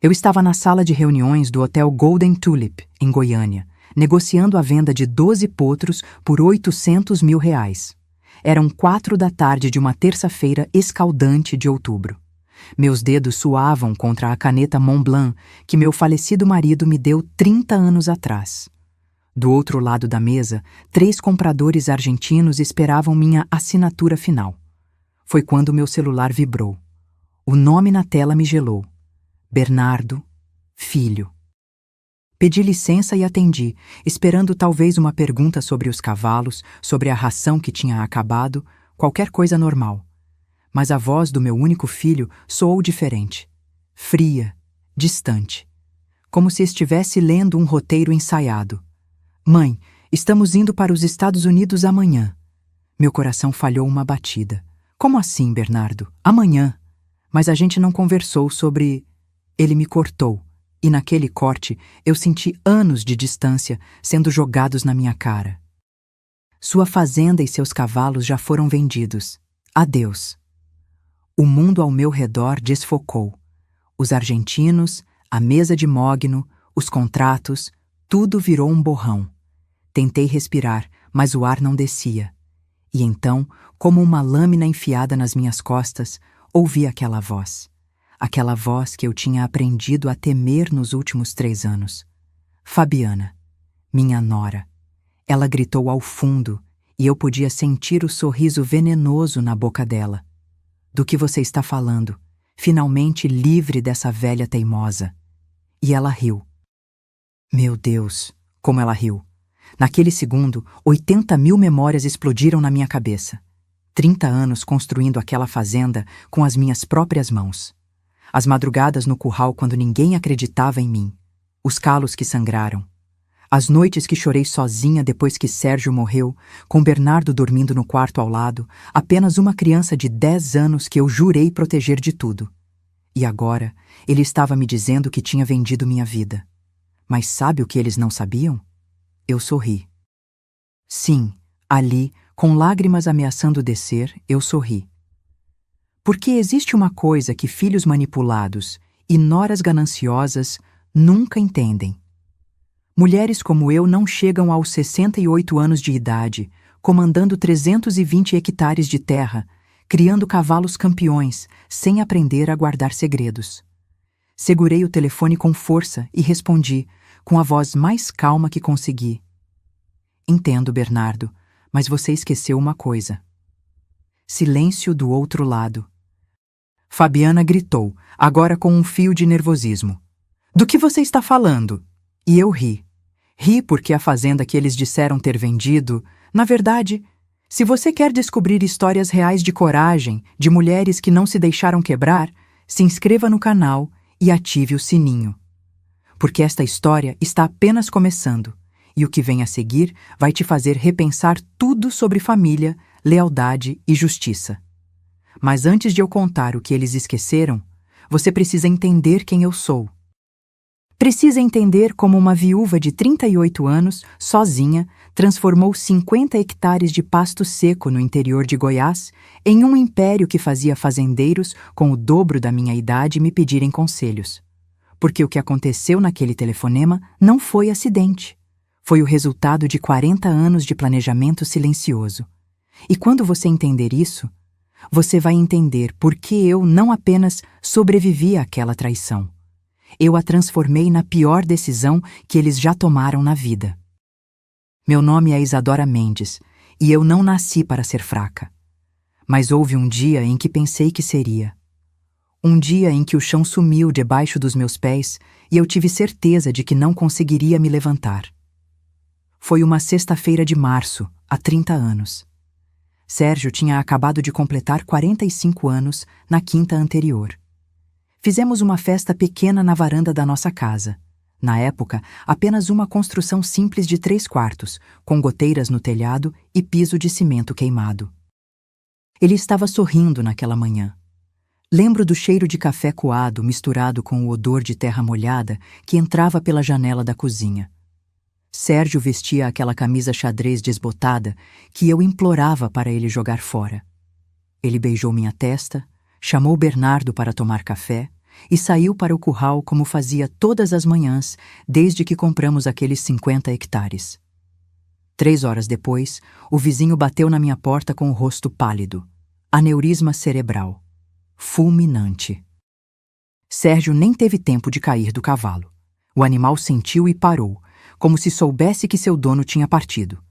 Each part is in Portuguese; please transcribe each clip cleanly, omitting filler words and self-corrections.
Eu estava na sala de reuniões do Hotel Golden Tulip, em Goiânia, negociando a venda de 12 potros por R$ 800 mil. Eram 4 da tarde de uma terça-feira escaldante de outubro. Meus dedos suavam contra a caneta Montblanc que meu falecido marido me deu 30 anos atrás. Do outro lado da mesa, 3 compradores argentinos esperavam minha assinatura final. Foi quando meu celular vibrou. O nome na tela me gelou. Bernardo, filho. Pedi licença e atendi, esperando talvez uma pergunta sobre os cavalos, sobre a ração que tinha acabado, qualquer coisa normal. Mas a voz do meu único filho soou diferente, fria, distante, como se estivesse lendo um roteiro ensaiado. Mãe, estamos indo para os Estados Unidos amanhã. Meu coração falhou uma batida. Como assim, Bernardo? Amanhã? Mas a gente não conversou sobre... Ele me cortou, e naquele corte eu senti anos de distância sendo jogados na minha cara. Sua fazenda e seus cavalos já foram vendidos. Adeus. O mundo ao meu redor desfocou. Os argentinos, a mesa de mogno, os contratos, tudo virou um borrão. Tentei respirar, mas o ar não descia. E então, como uma lâmina enfiada nas minhas costas, ouvi aquela voz. Aquela voz que eu tinha aprendido a temer nos últimos 3 anos. Fabiana, minha nora. Ela gritou ao fundo, e eu podia sentir o sorriso venenoso na boca dela. Do que você está falando? Finalmente livre dessa velha teimosa. E ela riu. Meu Deus, como ela riu. Naquele segundo, 80 mil memórias explodiram na minha cabeça. 30 anos construindo aquela fazenda com as minhas próprias mãos. As madrugadas no curral quando ninguém acreditava em mim. Os calos que sangraram. As noites que chorei sozinha depois que Sérgio morreu, com Bernardo dormindo no quarto ao lado, apenas uma criança de 10 anos que eu jurei proteger de tudo. E agora, ele estava me dizendo que tinha vendido minha vida. Mas sabe o que eles não sabiam? Eu sorri. Sim, ali, com lágrimas ameaçando descer, eu sorri. Porque existe uma coisa que filhos manipulados e noras gananciosas nunca entendem. Mulheres como eu não chegam aos 68 anos de idade, comandando 320 hectares de terra, criando cavalos campeões, sem aprender a guardar segredos. Segurei o telefone com força e respondi, com a voz mais calma que consegui. Entendo, Bernardo, mas você esqueceu uma coisa. Silêncio do outro lado. Fabiana gritou, agora com um fio de nervosismo. Do que você está falando? E eu ri. Ri porque a fazenda que eles disseram ter vendido, na verdade, se você quer descobrir histórias reais de coragem, de mulheres que não se deixaram quebrar, se inscreva no canal e ative o sininho. Porque esta história está apenas começando, e o que vem a seguir vai te fazer repensar tudo sobre família, lealdade e justiça. Mas antes de eu contar o que eles esqueceram, você precisa entender quem eu sou. Precisa entender como uma viúva de 38 anos, sozinha, transformou 50 hectares de pasto seco no interior de Goiás em um império que fazia fazendeiros com o dobro da minha idade me pedirem conselhos. Porque o que aconteceu naquele telefonema não foi acidente. Foi o resultado de 40 anos de planejamento silencioso. E quando você entender isso, você vai entender por que eu não apenas sobrevivi àquela traição. Eu a transformei na pior decisão que eles já tomaram na vida. Meu nome é Isadora Mendes, e eu não nasci para ser fraca. Mas houve um dia em que pensei que seria. Um dia em que o chão sumiu debaixo dos meus pés e eu tive certeza de que não conseguiria me levantar. Foi uma sexta-feira de março, há 30 anos. Sérgio tinha acabado de completar 45 anos na quinta anterior. Fizemos uma festa pequena na varanda da nossa casa. Na época, apenas uma construção simples de 3 quartos, com goteiras no telhado e piso de cimento queimado. Ele estava sorrindo naquela manhã. Lembro do cheiro de café coado misturado com o odor de terra molhada que entrava pela janela da cozinha. Sérgio vestia aquela camisa xadrez desbotada que eu implorava para ele jogar fora. Ele beijou minha testa, chamou Bernardo para tomar café e saiu para o curral como fazia todas as manhãs desde que compramos aqueles 50 hectares. 3 horas depois, o vizinho bateu na minha porta com o rosto pálido. Aneurisma cerebral. Fulminante. Sérgio nem teve tempo de cair do cavalo. O animal sentiu e parou, como se soubesse que seu dono tinha partido.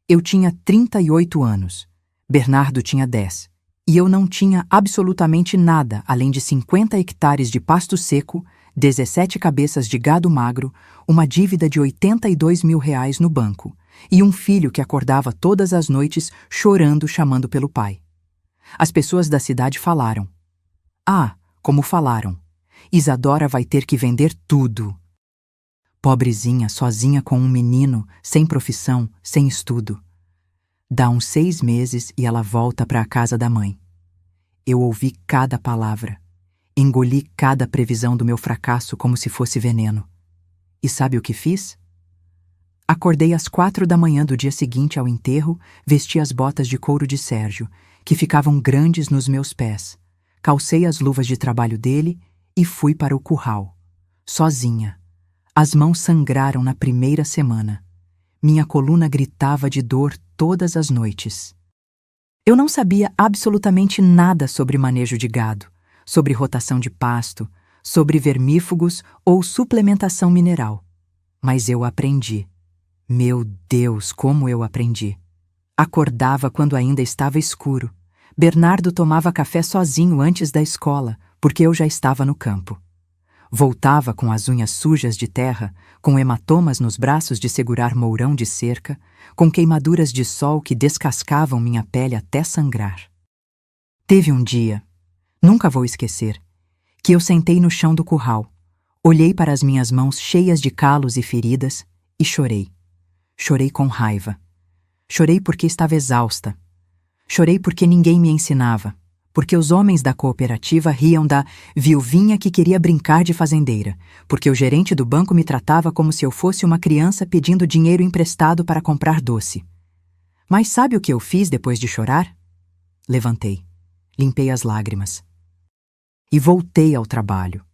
Eu tinha 38 anos. Bernardo tinha 10. E eu não tinha absolutamente nada além de 50 hectares de pasto seco, 17 cabeças de gado magro, uma dívida de R$82 mil no banco e um filho que acordava todas as noites chorando, chamando pelo pai. As pessoas da cidade falaram. Ah, como falaram. Isadora vai ter que vender tudo. Pobrezinha, sozinha com um menino, sem profissão, sem estudo. Dá uns 6 meses e ela volta para a casa da mãe. Eu ouvi cada palavra. Engoli cada previsão do meu fracasso como se fosse veneno. E sabe o que fiz? Acordei às 4 da manhã do dia seguinte ao enterro, vesti as botas de couro de Sérgio, que ficavam grandes nos meus pés, calcei as luvas de trabalho dele e fui para o curral. Sozinha. As mãos sangraram na primeira semana. Minha coluna gritava de dor todas as noites. Eu não sabia absolutamente nada sobre manejo de gado, sobre rotação de pasto, sobre vermífugos ou suplementação mineral. Mas eu aprendi. Meu Deus, como eu aprendi! Acordava quando ainda estava escuro. Bernardo tomava café sozinho antes da escola, porque eu já estava no campo. Voltava com as unhas sujas de terra, com hematomas nos braços de segurar mourão de cerca, com queimaduras de sol que descascavam minha pele até sangrar. Teve um dia, nunca vou esquecer, que eu sentei no chão do curral, olhei para as minhas mãos cheias de calos e feridas e chorei. Chorei com raiva. Chorei porque estava exausta. Chorei porque ninguém me ensinava, porque os homens da cooperativa riam da viuvinha que queria brincar de fazendeira, porque o gerente do banco me tratava como se eu fosse uma criança pedindo dinheiro emprestado para comprar doce. Mas sabe o que eu fiz depois de chorar? Levantei, limpei as lágrimas. E voltei ao trabalho.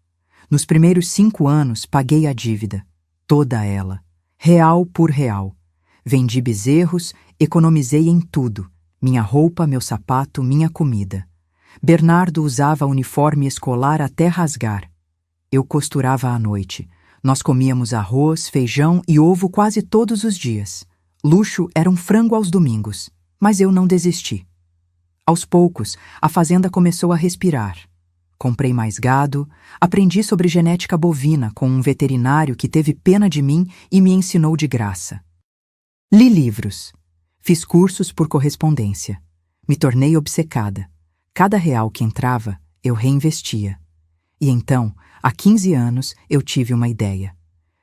Nos primeiros 5 anos paguei a dívida, toda ela, real por real. Vendi bezerros, economizei em tudo, minha roupa, meu sapato, minha comida. Bernardo usava uniforme escolar até rasgar. Eu costurava à noite. Nós comíamos arroz, feijão e ovo quase todos os dias. Luxo era um frango aos domingos, mas eu não desisti. Aos poucos, a fazenda começou a respirar. Comprei mais gado, aprendi sobre genética bovina com um veterinário que teve pena de mim e me ensinou de graça. Li livros. Fiz cursos por correspondência. Me tornei obcecada. Cada real que entrava, eu reinvestia. E então, há 15 anos, eu tive uma ideia.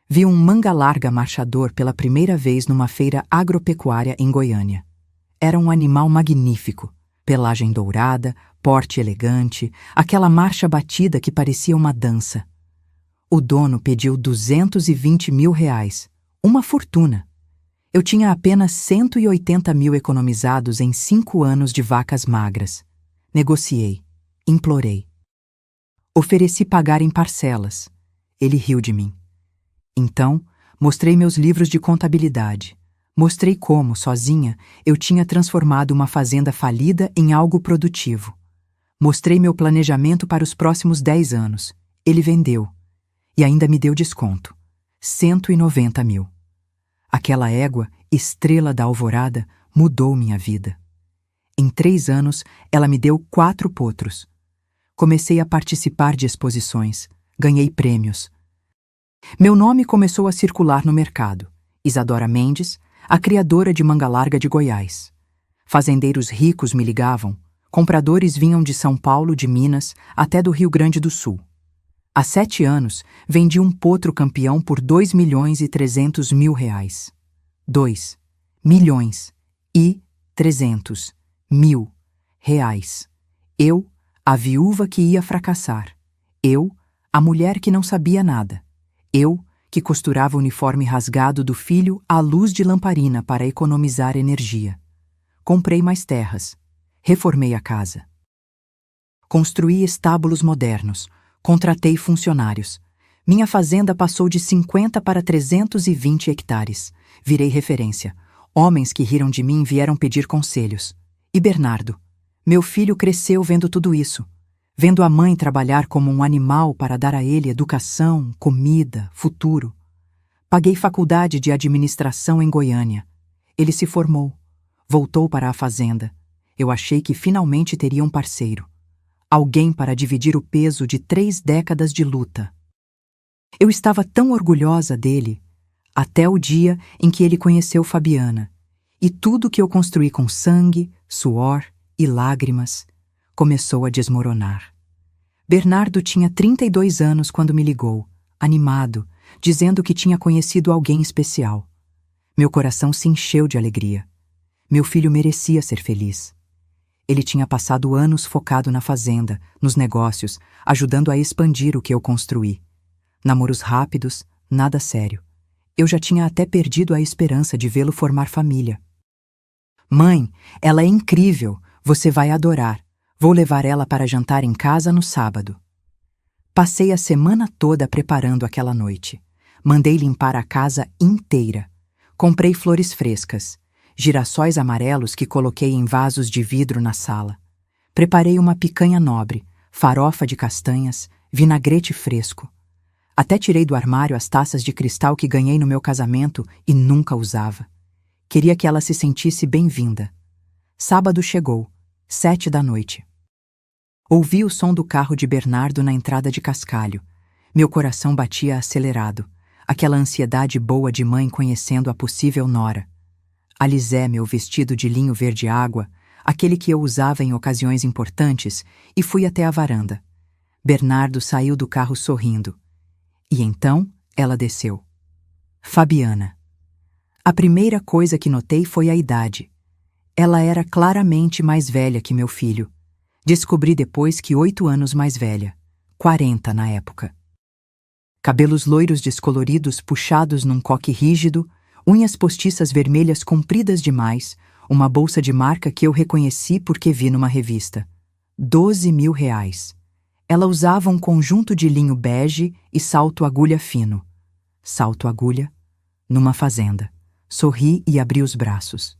Vi um manga-larga marchador pela primeira vez numa feira agropecuária em Goiânia. Era um animal magnífico. Pelagem dourada, porte elegante, aquela marcha batida que parecia uma dança. O dono pediu R$220 mil, uma fortuna. Eu tinha apenas 180 mil economizados em 5 anos de vacas magras. Negociei, implorei. Ofereci pagar em parcelas. Ele riu de mim. Então, mostrei meus livros de contabilidade. Mostrei como, sozinha, eu tinha transformado uma fazenda falida em algo produtivo. Mostrei meu planejamento para os próximos 10 anos. Ele vendeu. E ainda me deu desconto. 190 mil. Aquela égua, estrela da alvorada, mudou minha vida. Em 3 anos, ela me deu 4 potros. Comecei a participar de exposições. Ganhei prêmios. Meu nome começou a circular no mercado. Isadora Mendes, a criadora de manga larga de Goiás. Fazendeiros ricos me ligavam. Compradores vinham de São Paulo, de Minas, até do Rio Grande do Sul. Há 7 anos, vendi um potro campeão por R$2.300.000. 2.300.000. Eu, a viúva que ia fracassar. Eu, a mulher que não sabia nada. Eu, que costurava o uniforme rasgado do filho à luz de lamparina para economizar energia. Comprei mais terras. Reformei a casa. Construí estábulos modernos. Contratei funcionários. Minha fazenda passou de 50 para 320 hectares. Virei referência. Homens que riram de mim vieram pedir conselhos. E Bernardo? Meu filho cresceu vendo tudo isso. Vendo a mãe trabalhar como um animal para dar a ele educação, comida, futuro. Paguei faculdade de administração em Goiânia. Ele se formou. Voltou para a fazenda. Eu achei que finalmente teria um parceiro. Alguém para dividir o peso de 3 décadas de luta. Eu estava tão orgulhosa dele, até o dia em que ele conheceu Fabiana, e tudo que eu construí com sangue, suor e lágrimas começou a desmoronar. Bernardo tinha 32 anos quando me ligou, animado, dizendo que tinha conhecido alguém especial. Meu coração se encheu de alegria. Meu filho merecia ser feliz. Ele tinha passado anos focado na fazenda, nos negócios, ajudando a expandir o que eu construí. Namoros rápidos, nada sério. Eu já tinha até perdido a esperança de vê-lo formar família. Mãe, ela é incrível, você vai adorar. Vou levar ela para jantar em casa no sábado. Passei a semana toda preparando aquela noite. Mandei limpar a casa inteira. Comprei flores frescas. Girassóis amarelos que coloquei em vasos de vidro na sala. Preparei uma picanha nobre, farofa de castanhas, vinagrete fresco. Até tirei do armário as taças de cristal que ganhei no meu casamento e nunca usava. Queria que ela se sentisse bem-vinda. Sábado chegou, 7 da noite. Ouvi o som do carro de Bernardo na entrada de Cascalho. Meu coração batia acelerado, aquela ansiedade boa de mãe conhecendo a possível nora. Alisei meu vestido de linho verde água, aquele que eu usava em ocasiões importantes, e fui até a varanda. Bernardo saiu do carro sorrindo. E então ela desceu. Fabiana. A primeira coisa que notei foi a idade. Ela era claramente mais velha que meu filho. Descobri depois que 8 anos mais velha, 40 na época. Cabelos loiros descoloridos puxados num coque rígido, unhas postiças vermelhas compridas demais, uma bolsa de marca que eu reconheci porque vi numa revista. 12.000 reais. Ela usava um conjunto de linho bege e salto agulha fino. Salto agulha? Numa fazenda. Sorri e abri os braços.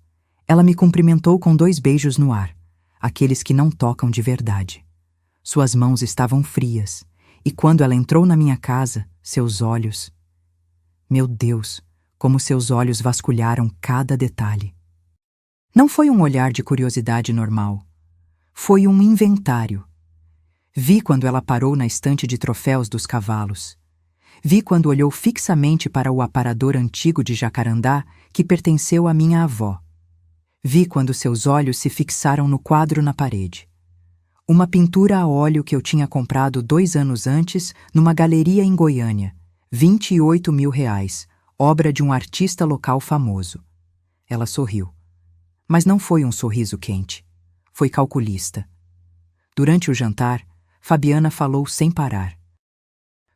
Ela me cumprimentou com 2 beijos no ar, aqueles que não tocam de verdade. Suas mãos estavam frias, e quando ela entrou na minha casa, seus olhos... Meu Deus, como seus olhos vasculharam cada detalhe. Não foi um olhar de curiosidade normal. Foi um inventário. Vi quando ela parou na estante de troféus dos cavalos. Vi quando olhou fixamente para o aparador antigo de jacarandá que pertenceu à minha avó. Vi quando seus olhos se fixaram no quadro na parede. Uma pintura a óleo que eu tinha comprado 2 anos antes numa galeria em Goiânia, 28.000 reais, obra de um artista local famoso. Ela sorriu. Mas não foi um sorriso quente. Foi calculista. Durante o jantar, Fabiana falou sem parar.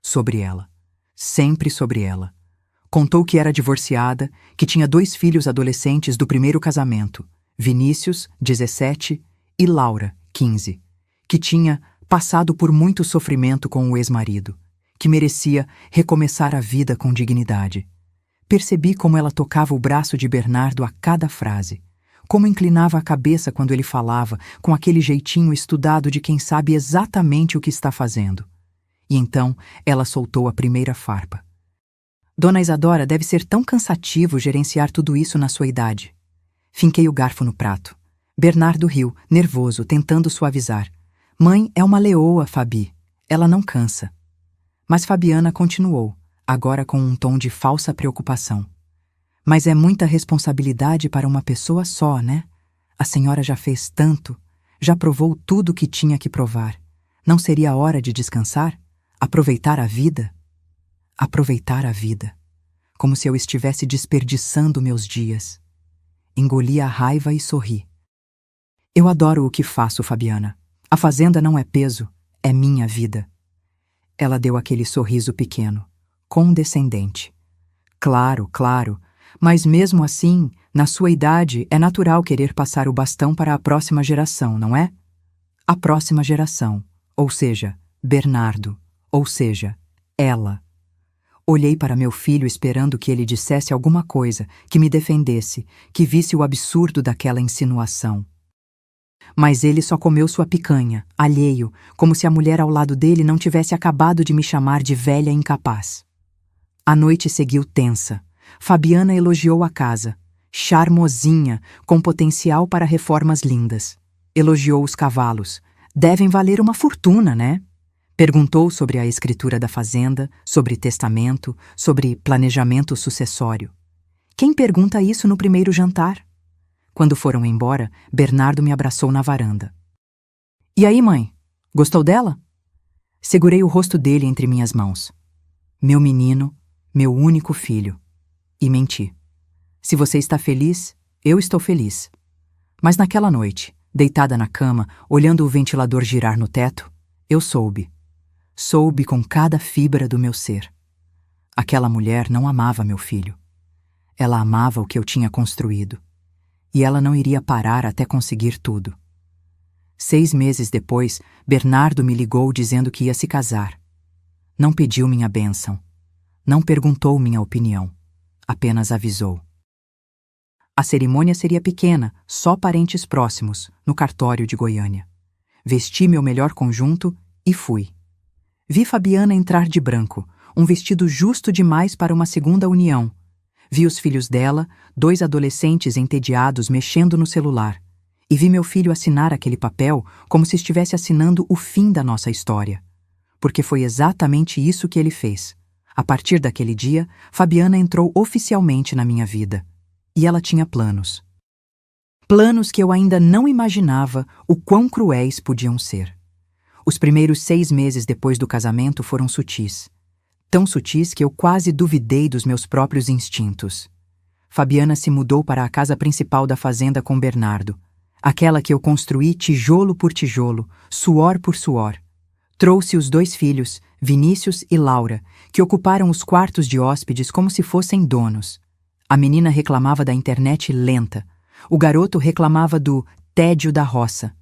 Sobre ela. Sempre sobre ela. Contou que era divorciada, que tinha 2 filhos adolescentes do primeiro casamento, Vinícius, 17, e Laura, 15, que tinha passado por muito sofrimento com o ex-marido, que merecia recomeçar a vida com dignidade. Percebi como ela tocava o braço de Bernardo a cada frase, como inclinava a cabeça quando ele falava, com aquele jeitinho estudado de quem sabe exatamente o que está fazendo. E então ela soltou a primeira farpa. Dona Isadora, deve ser tão cansativo gerenciar tudo isso na sua idade. Finquei o garfo no prato. Bernardo riu, nervoso, tentando suavizar. Mãe é uma leoa, Fabi. Ela não cansa. Mas Fabiana continuou, agora com um tom de falsa preocupação. Mas é muita responsabilidade para uma pessoa só, né? A senhora já fez tanto, já provou tudo que tinha que provar. Não seria hora de descansar? Aproveitar a vida? Aproveitar a vida. Como se eu estivesse desperdiçando meus dias. Engoli a raiva e sorri. Eu adoro o que faço, Fabiana. A fazenda não é peso, é minha vida. Ela deu aquele sorriso pequeno, condescendente. Claro, claro, mas mesmo assim, na sua idade, é natural querer passar o bastão para a próxima geração, não é? A próxima geração, ou seja, Bernardo, ou seja, ela. Olhei para meu filho esperando que ele dissesse alguma coisa, que me defendesse, que visse o absurdo daquela insinuação. Mas ele só comeu sua picanha, alheio, como se a mulher ao lado dele não tivesse acabado de me chamar de velha incapaz. A noite seguiu tensa. Fabiana elogiou a casa. Charmosinha, com potencial para reformas lindas. Elogiou os cavalos. Devem valer uma fortuna, né? Perguntou sobre a escritura da fazenda, sobre testamento, sobre planejamento sucessório. Quem pergunta isso no primeiro jantar? Quando foram embora, Bernardo me abraçou na varanda. E aí, mãe? Gostou dela? Segurei o rosto dele entre minhas mãos. Meu menino, meu único filho. E menti. Se você está feliz, eu estou feliz. Mas naquela noite, deitada na cama, olhando o ventilador girar no teto, eu soube. Soube com cada fibra do meu ser. Aquela mulher não amava meu filho. Ela amava o que eu tinha construído. E ela não iria parar até conseguir tudo. 6 meses depois, Bernardo me ligou dizendo que ia se casar. Não pediu minha bênção. Não perguntou minha opinião. Apenas avisou. A cerimônia seria pequena, só parentes próximos, no cartório de Goiânia. Vesti meu melhor conjunto e fui. Vi Fabiana entrar de branco, um vestido justo demais para uma segunda união. Vi os filhos dela, 2 adolescentes entediados mexendo no celular. E vi meu filho assinar aquele papel como se estivesse assinando o fim da nossa história. Porque foi exatamente isso que ele fez. A partir daquele dia, Fabiana entrou oficialmente na minha vida. E ela tinha planos. Planos que eu ainda não imaginava o quão cruéis podiam ser. Os primeiros 6 meses depois do casamento foram sutis. Tão sutis que eu quase duvidei dos meus próprios instintos. Fabiana se mudou para a casa principal da fazenda com Bernardo. Aquela que eu construí tijolo por tijolo, suor por suor. Trouxe os 2 filhos, Vinícius e Laura, que ocuparam os quartos de hóspedes como se fossem donos. A menina reclamava da internet lenta. O garoto reclamava do tédio da roça.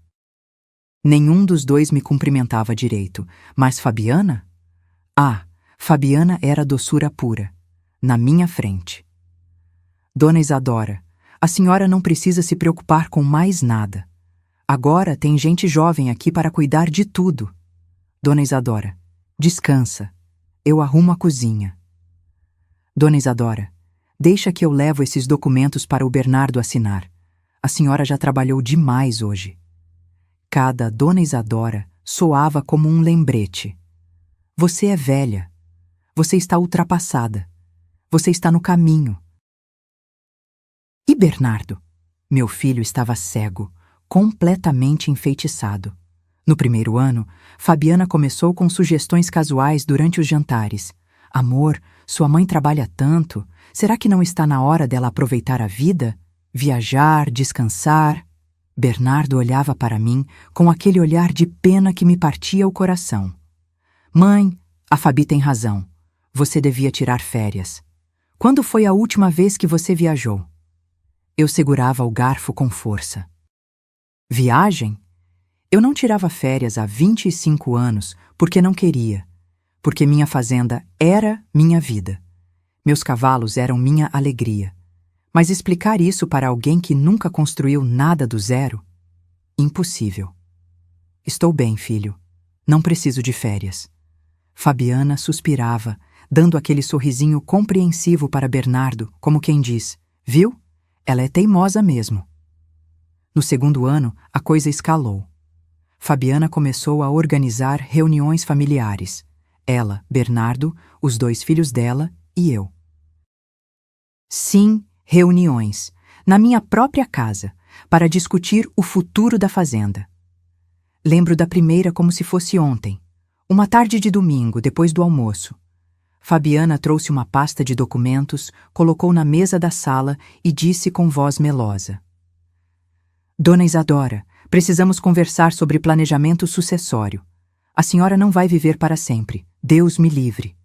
Nenhum dos 2 me cumprimentava direito, mas Fabiana? Fabiana era doçura pura, na minha frente. Dona Isadora, a senhora não precisa se preocupar com mais nada. Agora tem gente jovem aqui para cuidar de tudo. Dona Isadora, descansa. Eu arrumo a cozinha. Dona Isadora, deixa que eu levo esses documentos para o Bernardo assinar. A senhora já trabalhou demais hoje. Cada Dona Isadora soava como um lembrete. Você é velha. Você está ultrapassada. Você está no caminho. E Bernardo? Meu filho estava cego, completamente enfeitiçado. No primeiro ano, Fabiana começou com sugestões casuais durante os jantares. Amor, sua mãe trabalha tanto. Será que não está na hora dela aproveitar a vida? Viajar, descansar? Bernardo olhava para mim com aquele olhar de pena que me partia o coração. Mãe, a Fabi tem razão. Você devia tirar férias. Quando foi a última vez que você viajou? Eu segurava o garfo com força. Viagem? Eu não tirava férias há 25 anos porque não queria. Porque minha fazenda era minha vida. Meus cavalos eram minha alegria. Mas explicar isso para alguém que nunca construiu nada do zero? Impossível. Estou bem, filho. Não preciso de férias. Fabiana suspirava, dando aquele sorrisinho compreensivo para Bernardo, como quem diz, viu? Ela é teimosa mesmo. No segundo ano, a coisa escalou. Fabiana começou a organizar reuniões familiares. Ela, Bernardo, os 2 filhos dela e eu. Sim, reuniões, na minha própria casa, para discutir o futuro da fazenda. Lembro da primeira como se fosse ontem, uma tarde de domingo, depois do almoço. Fabiana trouxe uma pasta de documentos, colocou na mesa da sala e disse com voz melosa. Dona Isadora, precisamos conversar sobre planejamento sucessório. A senhora não vai viver para sempre, Deus me livre.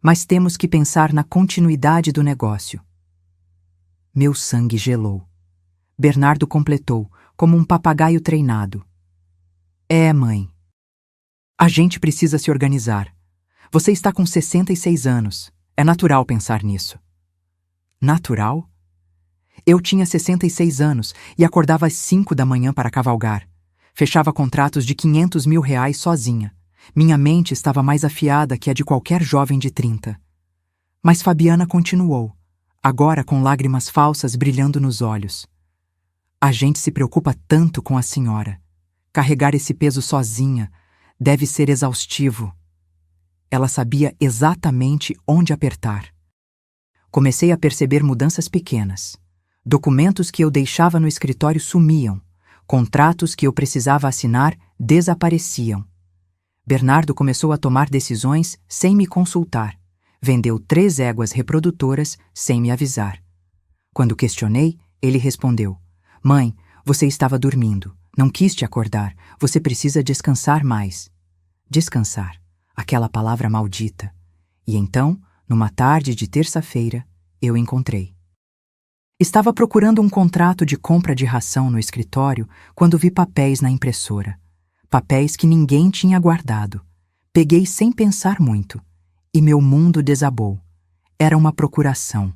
Mas temos que pensar na continuidade do negócio. Meu sangue gelou. Bernardo completou, como um papagaio treinado. Mãe. A gente precisa se organizar. Você está com 66 anos. É natural pensar nisso. Natural? Eu tinha 66 anos e acordava às 5 da manhã para cavalgar. Fechava contratos de R$ 500 mil sozinha. Minha mente estava mais afiada que a de qualquer jovem de 30. Mas Fabiana continuou, agora com lágrimas falsas brilhando nos olhos. A gente se preocupa tanto com a senhora. Carregar esse peso sozinha deve ser exaustivo. Ela sabia exatamente onde apertar. Comecei a perceber mudanças pequenas. Documentos que eu deixava no escritório sumiam. Contratos que eu precisava assinar desapareciam. Bernardo começou a tomar decisões sem me consultar. Vendeu 3 éguas reprodutoras sem me avisar. Quando questionei, ele respondeu: Mãe, você estava dormindo. Não quis te acordar. Você precisa descansar mais. Descansar. Aquela palavra maldita. E então, numa tarde de terça-feira, eu encontrei. Estava procurando um contrato de compra de ração no escritório quando vi papéis na impressora. Papéis que ninguém tinha guardado. Peguei sem pensar muito. E meu mundo desabou. Era uma procuração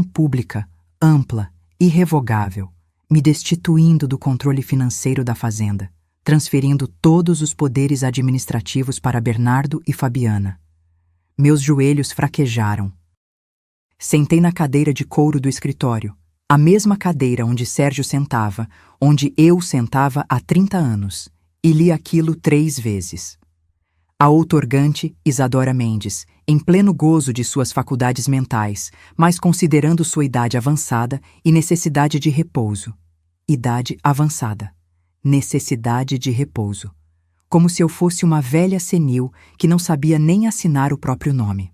pública, ampla, irrevogável, me destituindo do controle financeiro da fazenda, transferindo todos os poderes administrativos para Bernardo e Fabiana. Meus joelhos fraquejaram. Sentei na cadeira de couro do escritório, a mesma cadeira onde Sérgio sentava, onde eu sentava há 30 anos, e li aquilo 3 vezes. A outorgante Isadora Mendes, em pleno gozo de suas faculdades mentais, mas considerando sua idade avançada e necessidade de repouso. Idade avançada. Necessidade de repouso. Como se eu fosse uma velha senil que não sabia nem assinar o próprio nome.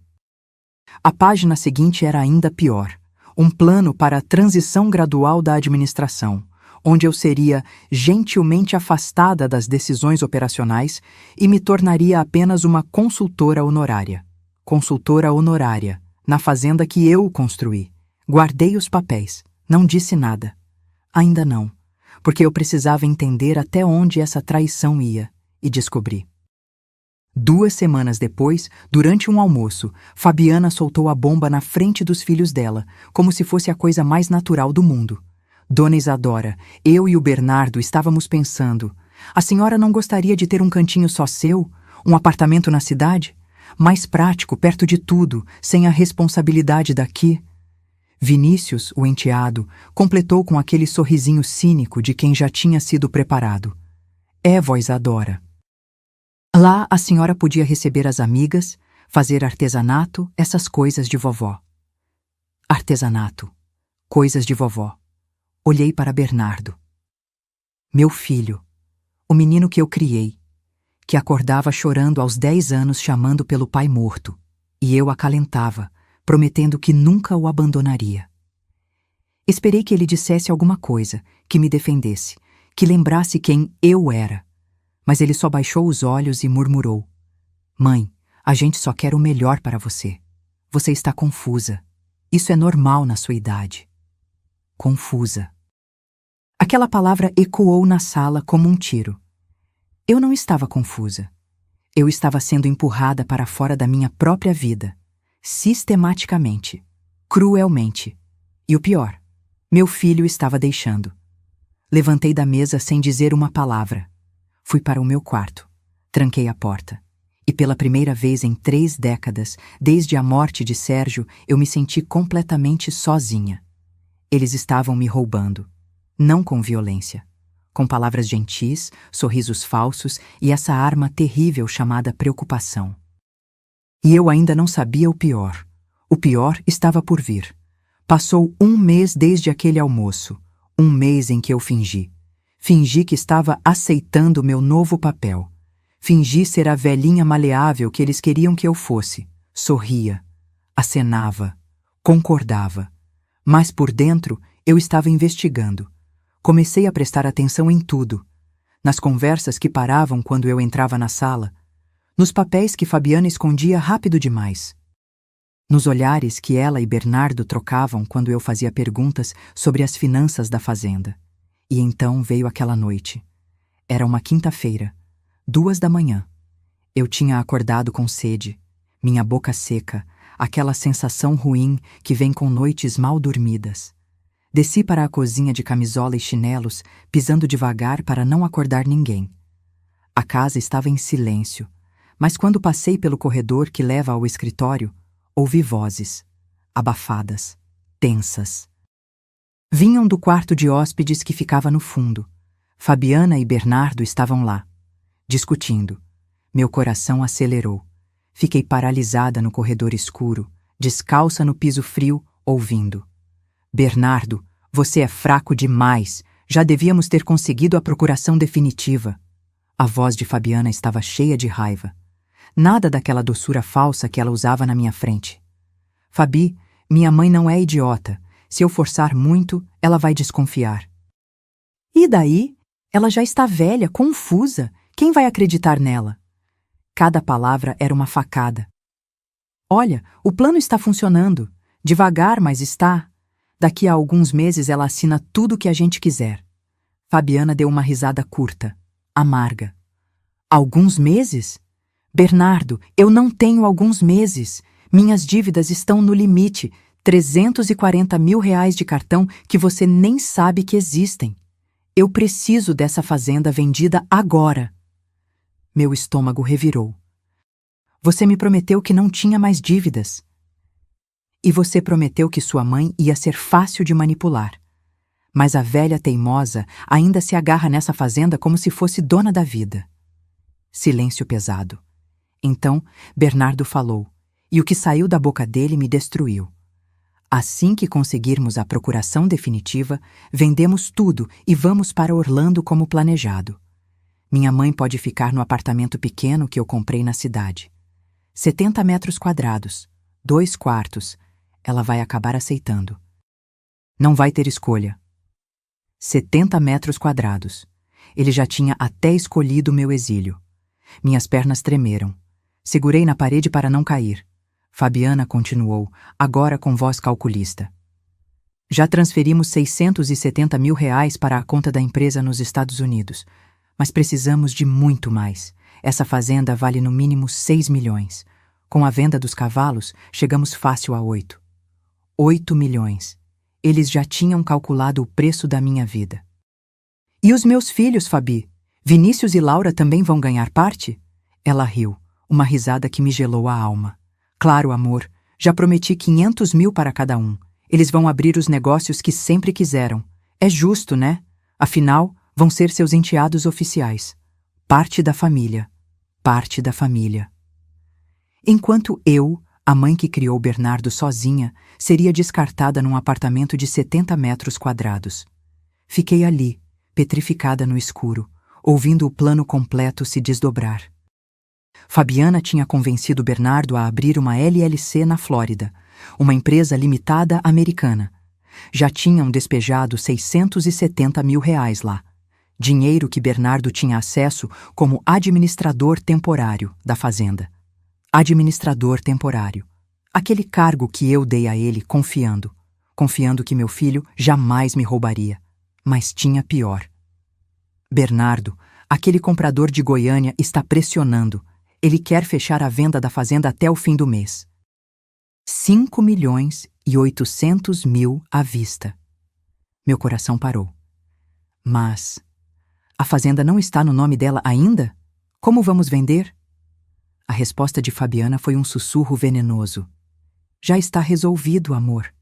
A página seguinte era ainda pior. Um plano para a transição gradual da administração, onde eu seria gentilmente afastada das decisões operacionais e me tornaria apenas uma consultora honorária. Consultora honorária, na fazenda que eu construí. Guardei os papéis, não disse nada. Ainda não, porque eu precisava entender até onde essa traição ia, e descobri. 2 semanas depois, durante um almoço, Fabiana soltou a bomba na frente dos filhos dela, como se fosse a coisa mais natural do mundo. Dona Isadora, eu e o Bernardo estávamos pensando: a senhora não gostaria de ter um cantinho só seu? Um apartamento na cidade? Mais prático, perto de tudo, sem a responsabilidade daqui? Vinícius, o enteado, completou com aquele sorrisinho cínico de quem já tinha sido preparado. É, vó Isadora. Lá a senhora podia receber as amigas, fazer artesanato, essas coisas de vovó. Artesanato. Coisas de vovó. Olhei para Bernardo. Meu filho. O menino que eu criei. Que acordava chorando aos 10 anos chamando pelo pai morto. E eu acalentava, prometendo que nunca o abandonaria. Esperei que ele dissesse alguma coisa, que me defendesse, que lembrasse quem eu era. Mas ele só baixou os olhos e murmurou: Mãe, a gente só quer o melhor para você. Você está confusa. Isso é normal na sua idade. Confusa. Aquela palavra ecoou na sala como um tiro. Eu não estava confusa. Eu estava sendo empurrada para fora da minha própria vida. Sistematicamente. Cruelmente. E o pior, meu filho estava deixando. Levantei da mesa sem dizer uma palavra. Fui para o meu quarto, tranquei a porta, e pela primeira vez em 3 décadas, desde a morte de Sérgio, eu me senti completamente sozinha. Eles estavam me roubando, não com violência, com palavras gentis, sorrisos falsos e essa arma terrível chamada preocupação. E eu ainda não sabia o pior. O pior estava por vir. Passou 1 mês desde aquele almoço, 1 mês em que eu fingi. Fingi que estava aceitando meu novo papel. Fingi ser a velhinha maleável que eles queriam que eu fosse. Sorria, acenava, concordava. Mas por dentro eu estava investigando. Comecei a prestar atenção em tudo. Nas conversas que paravam quando eu entrava na sala. Nos papéis que Fabiana escondia rápido demais. Nos olhares que ela e Bernardo trocavam quando eu fazia perguntas sobre as finanças da fazenda. E então veio aquela noite. Era uma quinta-feira, 2 da manhã. Eu tinha acordado com sede, minha boca seca, aquela sensação ruim que vem com noites mal dormidas. Desci para a cozinha de camisola e chinelos, pisando devagar para não acordar ninguém. A casa estava em silêncio, mas quando passei pelo corredor que leva ao escritório, ouvi vozes, abafadas, tensas. Vinham do quarto de hóspedes que ficava no fundo. Fabiana e Bernardo estavam lá, discutindo. Meu coração acelerou. Fiquei paralisada no corredor escuro, descalça no piso frio, ouvindo. Bernardo, você é fraco demais. Já devíamos ter conseguido a procuração definitiva. A voz de Fabiana estava cheia de raiva. Nada daquela doçura falsa que ela usava na minha frente. Fabi, minha mãe não é idiota. Se eu forçar muito, ela vai desconfiar. E daí? Ela já está velha, confusa. Quem vai acreditar nela? Cada palavra era uma facada. Olha, o plano está funcionando. Devagar, mas está. Daqui a alguns meses ela assina tudo o que a gente quiser. Fabiana deu uma risada curta, amarga. Alguns meses? Bernardo, eu não tenho alguns meses. Minhas dívidas estão no limite. 340 mil reais de cartão que você nem sabe que existem. Eu preciso dessa fazenda vendida agora. Meu estômago revirou. Você me prometeu que não tinha mais dívidas. E você prometeu que sua mãe ia ser fácil de manipular. Mas a velha teimosa ainda se agarra nessa fazenda como se fosse dona da vida. Silêncio pesado. Então, Bernardo falou, e o que saiu da boca dele me destruiu. Assim que conseguirmos a procuração definitiva, vendemos tudo e vamos para Orlando como planejado. Minha mãe pode ficar no apartamento pequeno que eu comprei na cidade. 70 metros quadrados, 2 quartos. Ela vai acabar aceitando. Não vai ter escolha. 70 metros quadrados. Ele já tinha até escolhido meu exílio. Minhas pernas tremeram. Segurei na parede para não cair. Fabiana continuou, agora com voz calculista. Já transferimos 670 mil reais para a conta da empresa nos Estados Unidos. Mas precisamos de muito mais. Essa fazenda vale no mínimo 6 milhões. Com a venda dos cavalos, chegamos fácil a 8. 8 milhões. Eles já tinham calculado o preço da minha vida. E os meus filhos, Fabi? Vinícius e Laura também vão ganhar parte? Ela riu, uma risada que me gelou a alma. Claro, amor, já prometi 500 mil para cada um. Eles vão abrir os negócios que sempre quiseram. É justo, né? Afinal, vão ser seus enteados oficiais. Parte da família. Parte da família. Enquanto eu, a mãe que criou Bernardo sozinha, seria descartada num apartamento de 70 metros quadrados. Fiquei ali, petrificada no escuro, ouvindo o plano completo se desdobrar. Fabiana tinha convencido Bernardo a abrir uma LLC na Flórida, uma empresa limitada americana. Já tinham despejado 670 mil reais lá. Dinheiro que Bernardo tinha acesso como administrador temporário da fazenda. Administrador temporário. Aquele cargo que eu dei a ele confiando que meu filho jamais me roubaria. Mas tinha pior. Bernardo, aquele comprador de Goiânia, está pressionando. Ele quer fechar a venda da fazenda até o fim do mês. 5 milhões e 800 mil à vista. Meu coração parou. Mas a fazenda não está no nome dela ainda? Como vamos vender? A resposta de Fabiana foi um sussurro venenoso. Já está resolvido, amor.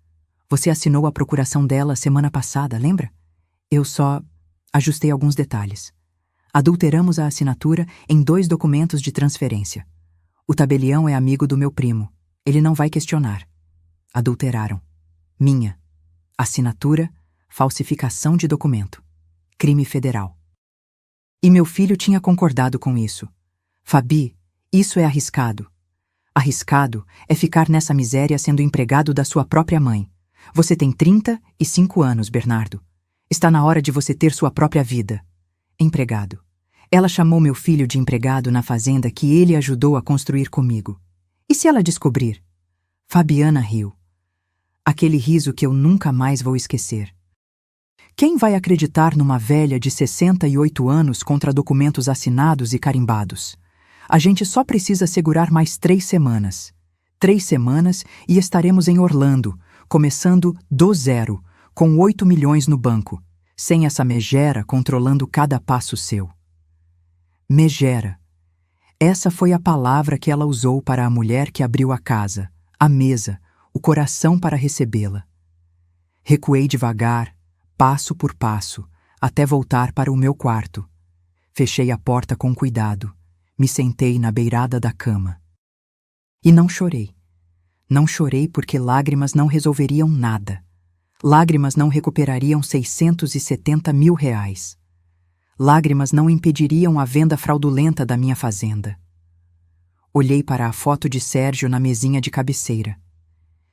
Você assinou a procuração dela semana passada, lembra? Eu só ajustei alguns detalhes. Adulteramos a assinatura em 2 documentos de transferência. O tabelião é amigo do meu primo. Ele não vai questionar. Adulteraram. Minha. Assinatura, falsificação de documento. Crime federal. E meu filho tinha concordado com isso. Fabi, isso é arriscado. Arriscado é ficar nessa miséria sendo empregado da sua própria mãe. Você tem 35 anos, Bernardo. Está na hora de você ter sua própria vida. Empregado. Ela chamou meu filho de empregado na fazenda que ele ajudou a construir comigo. E se ela descobrir? Fabiana riu. Aquele riso que eu nunca mais vou esquecer. Quem vai acreditar numa velha de 68 anos contra documentos assinados e carimbados? A gente só precisa segurar mais 3 semanas. 3 semanas e estaremos em Orlando, começando do zero, com 8 milhões no banco, sem essa megera controlando cada passo seu. Megera. Essa foi a palavra que ela usou para a mulher que abriu a casa, a mesa, o coração para recebê-la. Recuei devagar, passo por passo, até voltar para o meu quarto. Fechei a porta com cuidado, me sentei na beirada da cama. E não chorei. Não chorei porque lágrimas não resolveriam nada. Lágrimas não recuperariam 670 mil reais. Lágrimas não impediriam a venda fraudulenta da minha fazenda. Olhei para a foto de Sérgio na mesinha de cabeceira.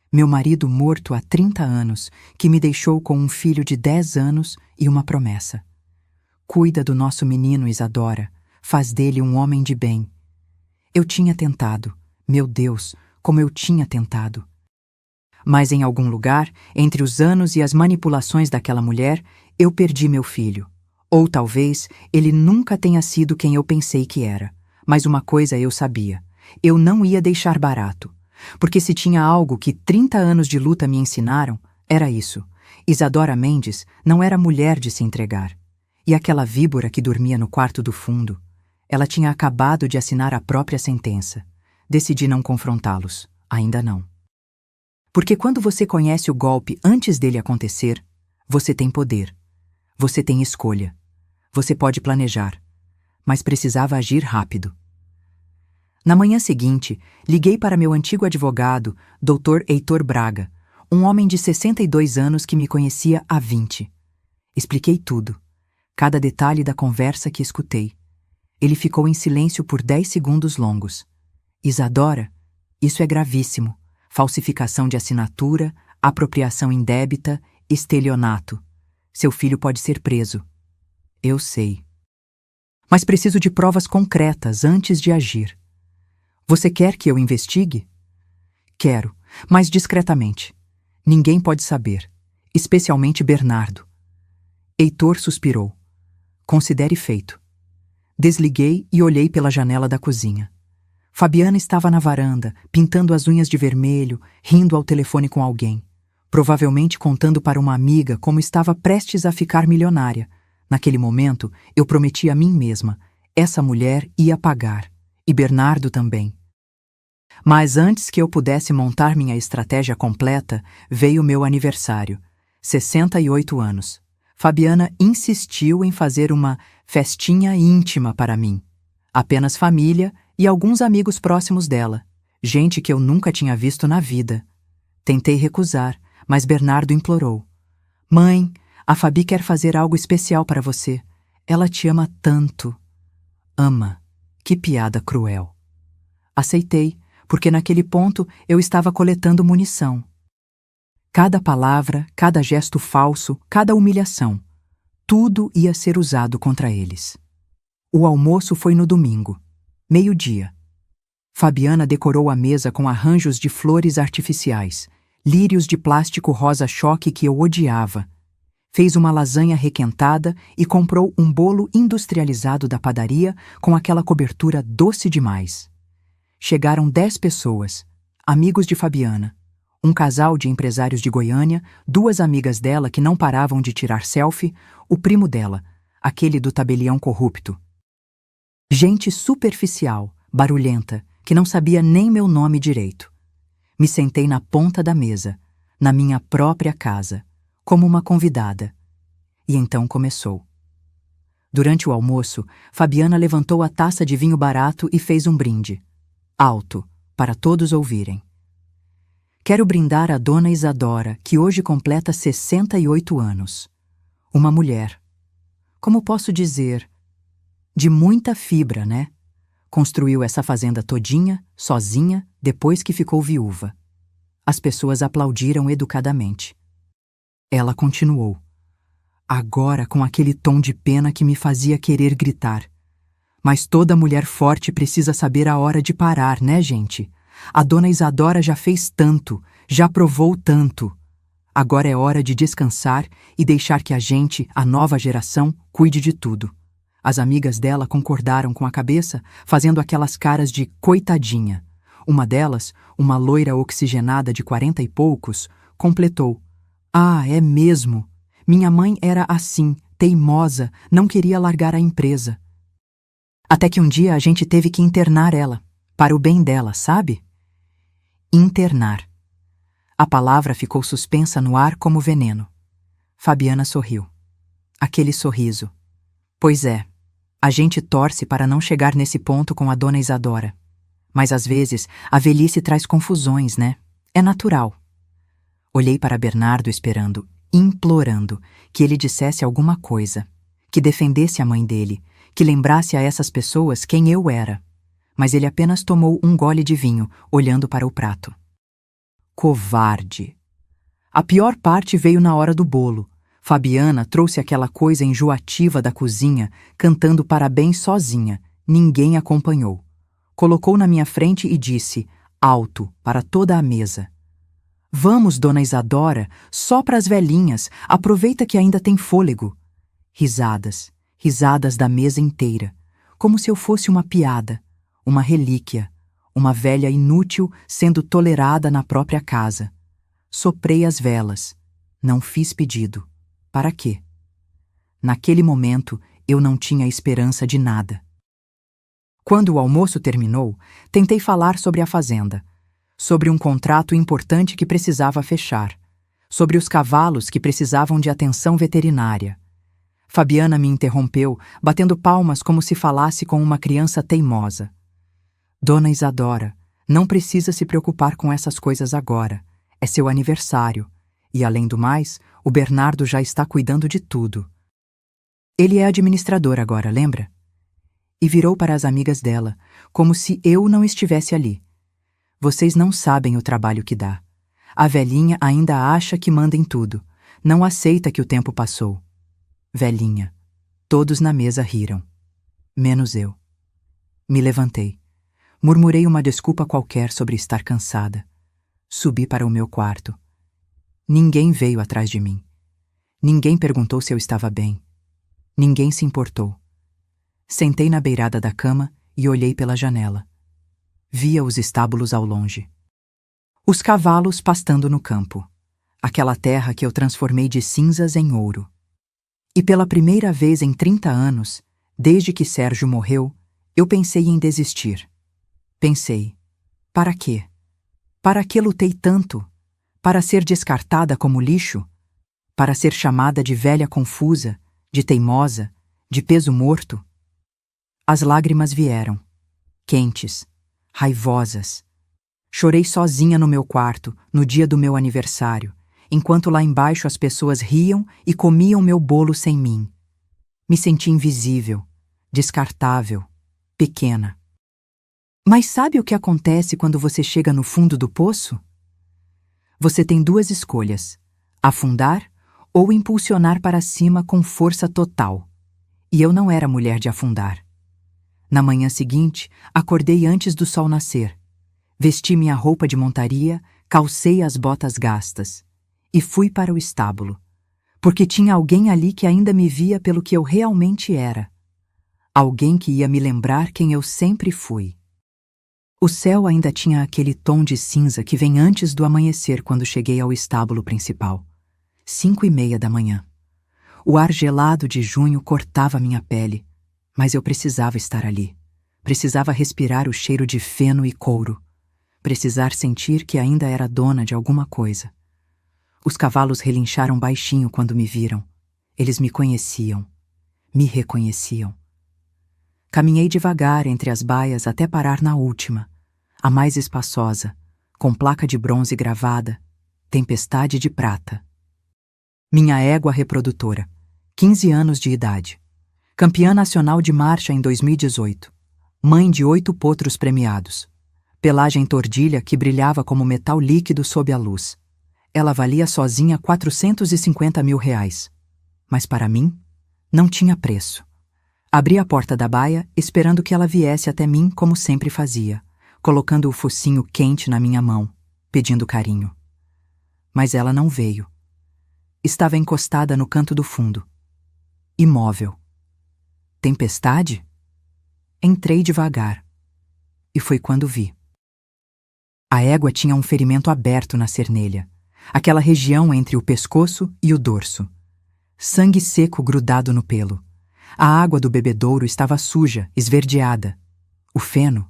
Meu marido morto há 30 anos, que me deixou com um filho de 10 anos e uma promessa. Cuida do nosso menino, Isadora. Faz dele um homem de bem. Eu tinha tentado. Meu Deus, como eu tinha tentado. Mas em algum lugar, entre os anos e as manipulações daquela mulher, eu perdi meu filho. Ou talvez ele nunca tenha sido quem eu pensei que era. Mas uma coisa eu sabia. Eu não ia deixar barato. Porque se tinha algo que 30 anos de luta me ensinaram, era isso. Isadora Mendes não era mulher de se entregar. E aquela víbora que dormia no quarto do fundo, ela tinha acabado de assinar a própria sentença. Decidi não confrontá-los. Ainda não. Porque quando você conhece o golpe antes dele acontecer, você tem poder. Você tem escolha. Você pode planejar. Mas precisava agir rápido. Na manhã seguinte, liguei para meu antigo advogado, Dr. Heitor Braga, um homem de 62 anos que me conhecia há 20. Expliquei tudo, cada detalhe da conversa que escutei. Ele ficou em silêncio por 10 segundos longos. Isadora, isso é gravíssimo. Falsificação de assinatura, apropriação indébita, estelionato. Seu filho pode ser preso. Eu sei. Mas preciso de provas concretas antes de agir. Você quer que eu investigue? Quero, mas discretamente. Ninguém pode saber, especialmente Bernardo. Heitor suspirou. Considere feito. Desliguei e olhei pela janela da cozinha. Fabiana estava na varanda, pintando as unhas de vermelho, rindo ao telefone com alguém. Provavelmente contando para uma amiga como estava prestes a ficar milionária. Naquele momento, eu prometi a mim mesma, essa mulher ia pagar. E Bernardo também. Mas antes que eu pudesse montar minha estratégia completa, veio meu aniversário. 68 anos. Fabiana insistiu em fazer uma festinha íntima para mim. Apenas família e alguns amigos próximos dela. Gente que eu nunca tinha visto na vida. Tentei recusar, mas Bernardo implorou. Mãe, a Fabi quer fazer algo especial para você. Ela te ama tanto. Ama. Que piada cruel. Aceitei, porque naquele ponto eu estava coletando munição. Cada palavra, cada gesto falso, cada humilhação, tudo ia ser usado contra eles. O almoço foi no domingo, 12h. Fabiana decorou a mesa com arranjos de flores artificiais, lírios de plástico rosa-choque que eu odiava. Fez uma lasanha requentada e comprou um bolo industrializado da padaria com aquela cobertura doce demais. Chegaram 10 pessoas, amigos de Fabiana, um casal de empresários de Goiânia, 2 amigas dela que não paravam de tirar selfie, o primo dela, aquele do tabelião corrupto. Gente superficial, barulhenta, que não sabia nem meu nome direito. Me sentei na ponta da mesa, na minha própria casa, como uma convidada. E então começou. Durante o almoço, Fabiana levantou a taça de vinho barato e fez um brinde. Alto, para todos ouvirem. Quero brindar a dona Isadora, que hoje completa 68 anos. Uma mulher. Como posso dizer? De muita fibra, né? Construiu essa fazenda todinha, sozinha, depois que ficou viúva. As pessoas aplaudiram educadamente. Ela continuou. Agora com aquele tom de pena que me fazia querer gritar. Mas toda mulher forte precisa saber a hora de parar, né, gente? A dona Isadora já fez tanto, já provou tanto. Agora é hora de descansar e deixar que a gente, a nova geração, cuide de tudo. As amigas dela concordaram com a cabeça, fazendo aquelas caras de coitadinha. Uma delas, uma loira oxigenada de 40 e poucos, completou: "Ah, é mesmo. Minha mãe era assim, teimosa, não queria largar a empresa. Até que um dia a gente teve que internar ela, para o bem dela, sabe?" Internar. A palavra ficou suspensa no ar como veneno. Fabiana sorriu. Aquele sorriso. Pois é, a gente torce para não chegar nesse ponto com a dona Isadora. Mas às vezes a velhice traz confusões, né? É natural. Olhei para Bernardo esperando, implorando, que ele dissesse alguma coisa, que defendesse a mãe dele, que lembrasse a essas pessoas quem eu era. Mas ele apenas tomou um gole de vinho, olhando para o prato. Covarde! A pior parte veio na hora do bolo. Fabiana trouxe aquela coisa enjoativa da cozinha, cantando parabéns sozinha. Ninguém acompanhou. Colocou na minha frente e disse, alto, para toda a mesa: "Vamos, dona Isadora, só para as velhinhas, aproveita que ainda tem fôlego." Risadas, risadas da mesa inteira, como se eu fosse uma piada, uma relíquia, uma velha inútil sendo tolerada na própria casa. Soprei as velas. Não fiz pedido. Para quê? Naquele momento, eu não tinha esperança de nada. Quando o almoço terminou, tentei falar sobre a fazenda, sobre um contrato importante que precisava fechar, sobre os cavalos que precisavam de atenção veterinária. Fabiana me interrompeu, batendo palmas como se falasse com uma criança teimosa. "Dona Isadora, não precisa se preocupar com essas coisas agora. É seu aniversário. E, além do mais, o Bernardo já está cuidando de tudo. Ele é administrador agora, lembra?" E virou para as amigas dela, como se eu não estivesse ali. "Vocês não sabem o trabalho que dá. A velhinha ainda acha que manda em tudo. Não aceita que o tempo passou." Velhinha. Todos na mesa riram. Menos eu. Me levantei. Murmurei uma desculpa qualquer sobre estar cansada. Subi para o meu quarto. Ninguém veio atrás de mim. Ninguém perguntou se eu estava bem. Ninguém se importou. Sentei na beirada da cama e olhei pela janela. Via os estábulos ao longe. Os cavalos pastando no campo. Aquela terra que eu transformei de cinzas em ouro. E pela primeira vez em 30 anos, desde que Sérgio morreu, eu pensei em desistir. Pensei, para quê? Para que lutei tanto? Para ser descartada como lixo? Para ser chamada de velha confusa, de teimosa, de peso morto? As lágrimas vieram, quentes, raivosas. Chorei sozinha no meu quarto, no dia do meu aniversário, enquanto lá embaixo as pessoas riam e comiam meu bolo sem mim. Me senti invisível, descartável, pequena. Mas sabe o que acontece quando você chega no fundo do poço? Você tem duas escolhas: afundar ou impulsionar para cima com força total. E eu não era mulher de afundar. Na manhã seguinte, acordei antes do sol nascer. Vesti minha roupa de montaria, calcei as botas gastas e fui para o estábulo, porque tinha alguém ali que ainda me via pelo que eu realmente era. Alguém que ia me lembrar quem eu sempre fui. O céu ainda tinha aquele tom de cinza que vem antes do amanhecer quando cheguei ao estábulo principal. 5:30 da manhã. O ar gelado de junho cortava minha pele, mas eu precisava estar ali. Precisava respirar o cheiro de feno e couro. Precisar sentir que ainda era dona de alguma coisa. Os cavalos relincharam baixinho quando me viram. Eles me conheciam. Me reconheciam. Caminhei devagar entre as baias até parar na última, a mais espaçosa, com placa de bronze gravada, Tempestade de Prata. Minha égua reprodutora, 15 anos de idade. Campeã nacional de marcha em 2018. Mãe de 8 potros premiados. Pelagem tordilha que brilhava como metal líquido sob a luz. Ela valia sozinha R$450 mil. Mas para mim, não tinha preço. Abri a porta da baia, esperando que ela viesse até mim como sempre fazia, colocando o focinho quente na minha mão, pedindo carinho. Mas ela não veio. Estava encostada no canto do fundo. Imóvel. Tempestade? Entrei devagar. E foi quando vi. A égua tinha um ferimento aberto na cernelha, aquela região entre o pescoço e o dorso. Sangue seco grudado no pelo. A água do bebedouro estava suja, esverdeada. O feno,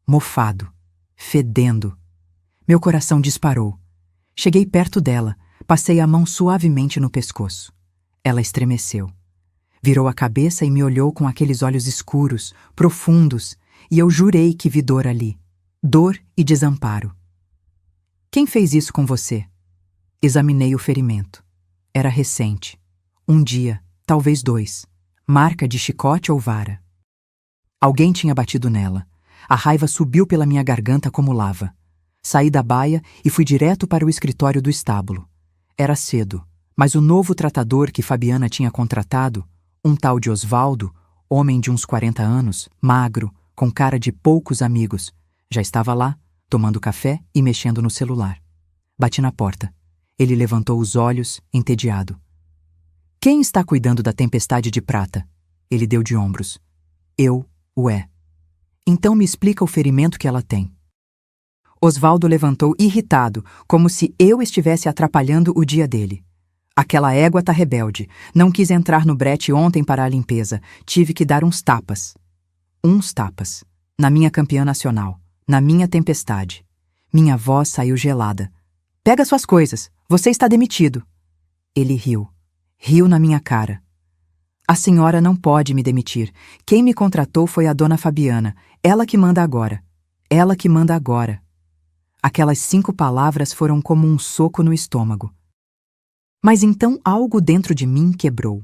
mofado, fedendo. Meu coração disparou. Cheguei perto dela, passei a mão suavemente no pescoço. Ela estremeceu. Virou a cabeça e me olhou com aqueles olhos escuros, profundos, e eu jurei que vi dor ali. Dor e desamparo. Quem fez isso com você? Examinei o ferimento. Era recente. Um dia, talvez 2. Marca de chicote ou vara. Alguém tinha batido nela. A raiva subiu pela minha garganta como lava. Saí da baia e fui direto para o escritório do estábulo. Era cedo, mas o novo tratador que Fabiana tinha contratado, um tal de Osvaldo, homem de uns 40 anos, magro, com cara de poucos amigos, já estava lá, tomando café e mexendo no celular. Bati na porta. Ele levantou os olhos, entediado. Quem está cuidando da tempestade de prata? Ele deu de ombros. Eu, ué. Então me explica o ferimento que ela tem. Osvaldo levantou irritado, como se eu estivesse atrapalhando o dia dele. Aquela égua tá rebelde. Não quis entrar no brete ontem para a limpeza. Tive que dar uns tapas. Uns tapas. Na minha campeã nacional. Na minha tempestade. Minha voz saiu gelada. Pega suas coisas. Você está demitido. Ele riu. Riu na minha cara. A senhora não pode me demitir. Quem me contratou foi a dona Fabiana. Ela que manda agora. Ela que manda agora. Aquelas 5 palavras foram como um soco no estômago. Mas então algo dentro de mim quebrou.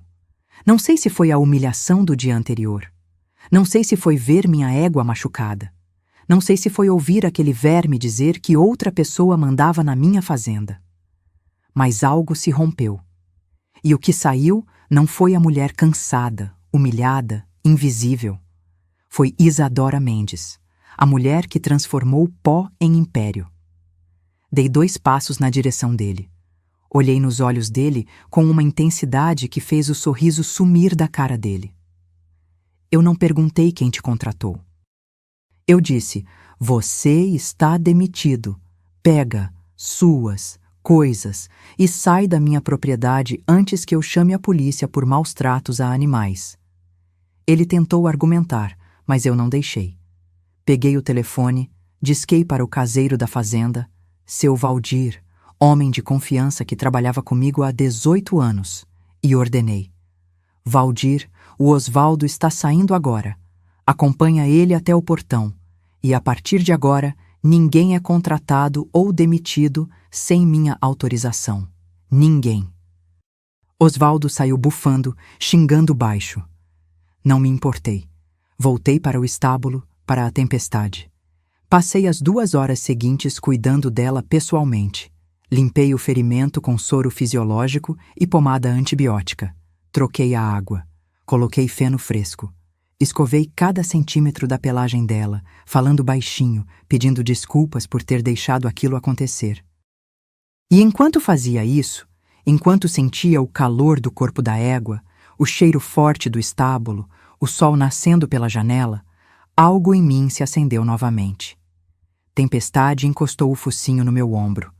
Não sei se foi a humilhação do dia anterior. Não sei se foi ver minha égua machucada. Não sei se foi ouvir aquele verme dizer que outra pessoa mandava na minha fazenda. Mas algo se rompeu. E o que saiu não foi a mulher cansada, humilhada, invisível. Foi Isadora Mendes, a mulher que transformou pó em império. Dei 2 passos na direção dele. Olhei nos olhos dele com uma intensidade que fez o sorriso sumir da cara dele. Eu não perguntei quem te contratou. Eu disse, você está demitido. Pega suas coisas e sai da minha propriedade antes que eu chame a polícia por maus tratos a animais. Ele tentou argumentar, mas eu não deixei. Peguei o telefone, disquei para o caseiro da fazenda, seu Valdir, homem de confiança que trabalhava comigo há 18 anos, e ordenei. Valdir, o Osvaldo está saindo agora. Acompanha ele até o portão, e a partir de agora, ninguém é contratado ou demitido sem minha autorização. Ninguém. Osvaldo saiu bufando, xingando baixo. Não me importei. Voltei para o estábulo, para a tempestade. Passei as 2 horas seguintes cuidando dela pessoalmente. Limpei o ferimento com soro fisiológico e pomada antibiótica. Troquei a água. Coloquei feno fresco. Escovei cada centímetro da pelagem dela, falando baixinho, pedindo desculpas por ter deixado aquilo acontecer. E enquanto fazia isso, enquanto sentia o calor do corpo da égua, o cheiro forte do estábulo, o sol nascendo pela janela, algo em mim se acendeu novamente. Tempestade encostou o focinho no meu ombro.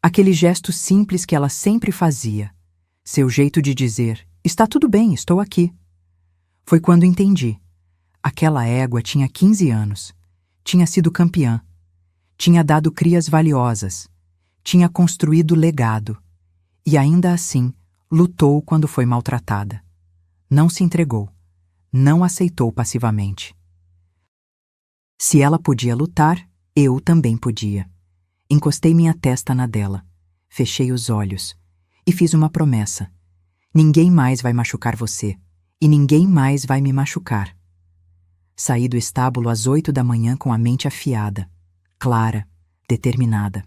Aquele gesto simples que ela sempre fazia. Seu jeito de dizer, está tudo bem, estou aqui. Foi quando entendi. Aquela égua tinha 15 anos. Tinha sido campeã. Tinha dado crias valiosas. Tinha construído legado. E ainda assim, lutou quando foi maltratada. Não se entregou. Não aceitou passivamente. Se ela podia lutar, eu também podia. Encostei minha testa na dela. Fechei os olhos. E fiz uma promessa. Ninguém mais vai machucar você. E ninguém mais vai me machucar. Saí do estábulo às 8 da manhã com a mente afiada, clara, determinada.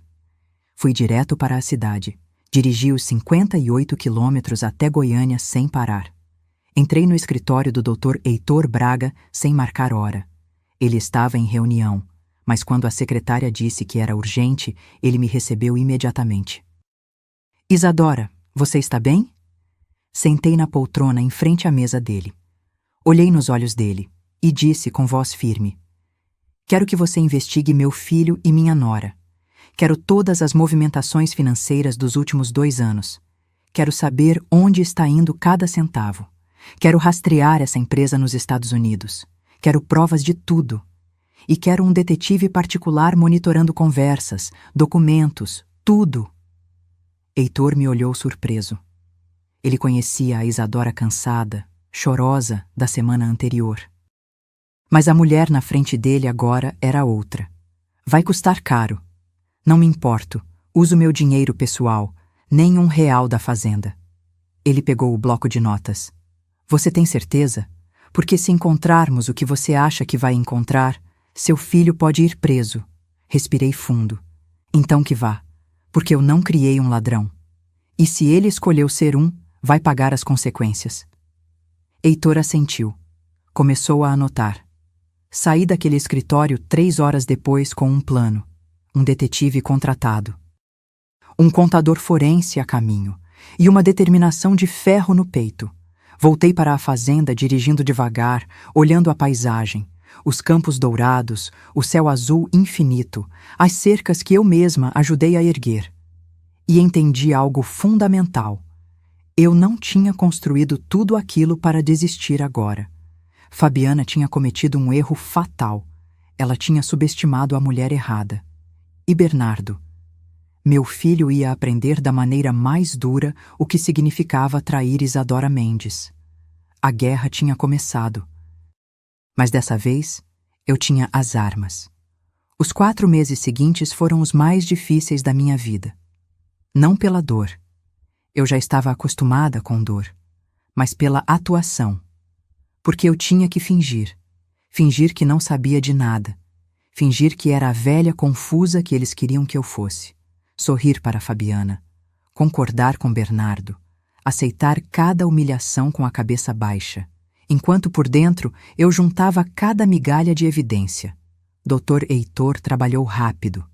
Fui direto para a cidade. Dirigi os 58 quilômetros até Goiânia sem parar. Entrei no escritório do Dr. Heitor Braga sem marcar hora. Ele estava em reunião, mas quando a secretária disse que era urgente, ele me recebeu imediatamente. Isadora, você está bem? Sentei na poltrona em frente à mesa dele. Olhei nos olhos dele e disse com voz firme: quero que você investigue meu filho e minha nora. Quero todas as movimentações financeiras dos últimos 2 anos. Quero saber onde está indo cada centavo. Quero rastrear essa empresa nos Estados Unidos. Quero provas de tudo. E quero um detetive particular monitorando conversas, documentos, tudo. Heitor me olhou surpreso. Ele conhecia a Isadora cansada, chorosa da semana anterior. Mas a mulher na frente dele agora era outra. Vai custar caro. Não me importo. Uso meu dinheiro pessoal, nem R$1 da fazenda. Ele pegou o bloco de notas. Você tem certeza? Porque se encontrarmos o que você acha que vai encontrar, seu filho pode ir preso. Respirei fundo. Então que vá, porque eu não criei um ladrão. E se ele escolheu ser um, vai pagar as consequências. Heitor assentiu. Começou a anotar. Saí daquele escritório 3 horas depois com um plano. Um detetive contratado. Um contador forense a caminho. E uma determinação de ferro no peito. Voltei para a fazenda dirigindo devagar, olhando a paisagem. Os campos dourados, o céu azul infinito, as cercas que eu mesma ajudei a erguer. E entendi algo fundamental. Eu não tinha construído tudo aquilo para desistir agora. Fabiana tinha cometido um erro fatal. Ela tinha subestimado a mulher errada. E Bernardo? Meu filho ia aprender da maneira mais dura o que significava trair Isadora Mendes. A guerra tinha começado. Mas dessa vez, eu tinha as armas. Os 4 meses seguintes foram os mais difíceis da minha vida. Não pela dor. Eu já estava acostumada com dor. Mas pela atuação. Porque eu tinha que fingir. Fingir que não sabia de nada. Fingir que era a velha confusa que eles queriam que eu fosse. Sorrir para Fabiana. Concordar com Bernardo. Aceitar cada humilhação com a cabeça baixa. Enquanto por dentro eu juntava cada migalha de evidência. Dr. Heitor trabalhou rápido.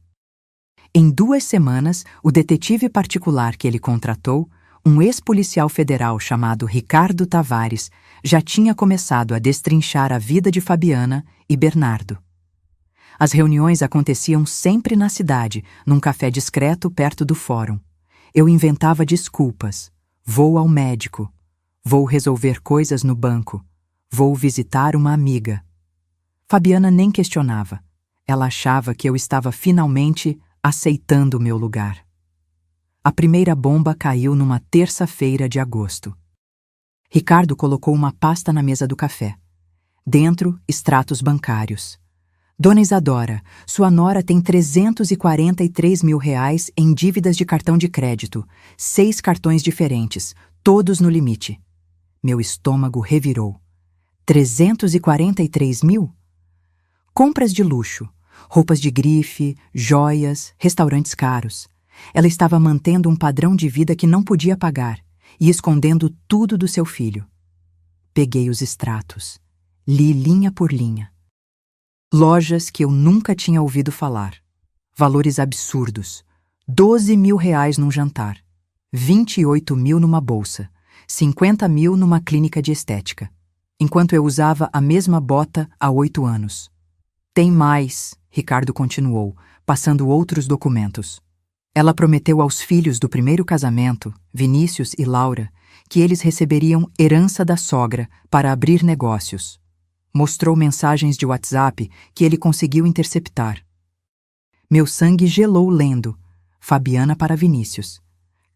Em 2 semanas, o detetive particular que ele contratou, um ex-policial federal chamado Ricardo Tavares, já tinha começado a destrinchar a vida de Fabiana e Bernardo. As reuniões aconteciam sempre na cidade, num café discreto perto do fórum. Eu inventava desculpas. Vou ao médico. Vou resolver coisas no banco. Vou visitar uma amiga. Fabiana nem questionava. Ela achava que eu estava finalmente aceitando o meu lugar. A primeira bomba caiu numa terça-feira de agosto. Ricardo colocou uma pasta na mesa do café. Dentro, extratos bancários. Dona Isadora, sua nora tem R$343 mil em dívidas de cartão de crédito. 6 cartões diferentes, todos no limite. Meu estômago revirou. 343 mil? Compras de luxo, roupas de grife, joias, restaurantes caros. Ela estava mantendo um padrão de vida que não podia pagar e escondendo tudo do seu filho. Peguei os extratos. Li linha por linha. Lojas que eu nunca tinha ouvido falar. Valores absurdos. R$12 mil num jantar. 28 mil numa bolsa. 50 mil numa clínica de estética. Enquanto eu usava a mesma bota há 8 anos. Tem mais, Ricardo continuou, passando outros documentos. Ela prometeu aos filhos do primeiro casamento, Vinícius e Laura, que eles receberiam herança da sogra para abrir negócios. Mostrou mensagens de WhatsApp que ele conseguiu interceptar. Meu sangue gelou lendo. Fabiana para Vinícius.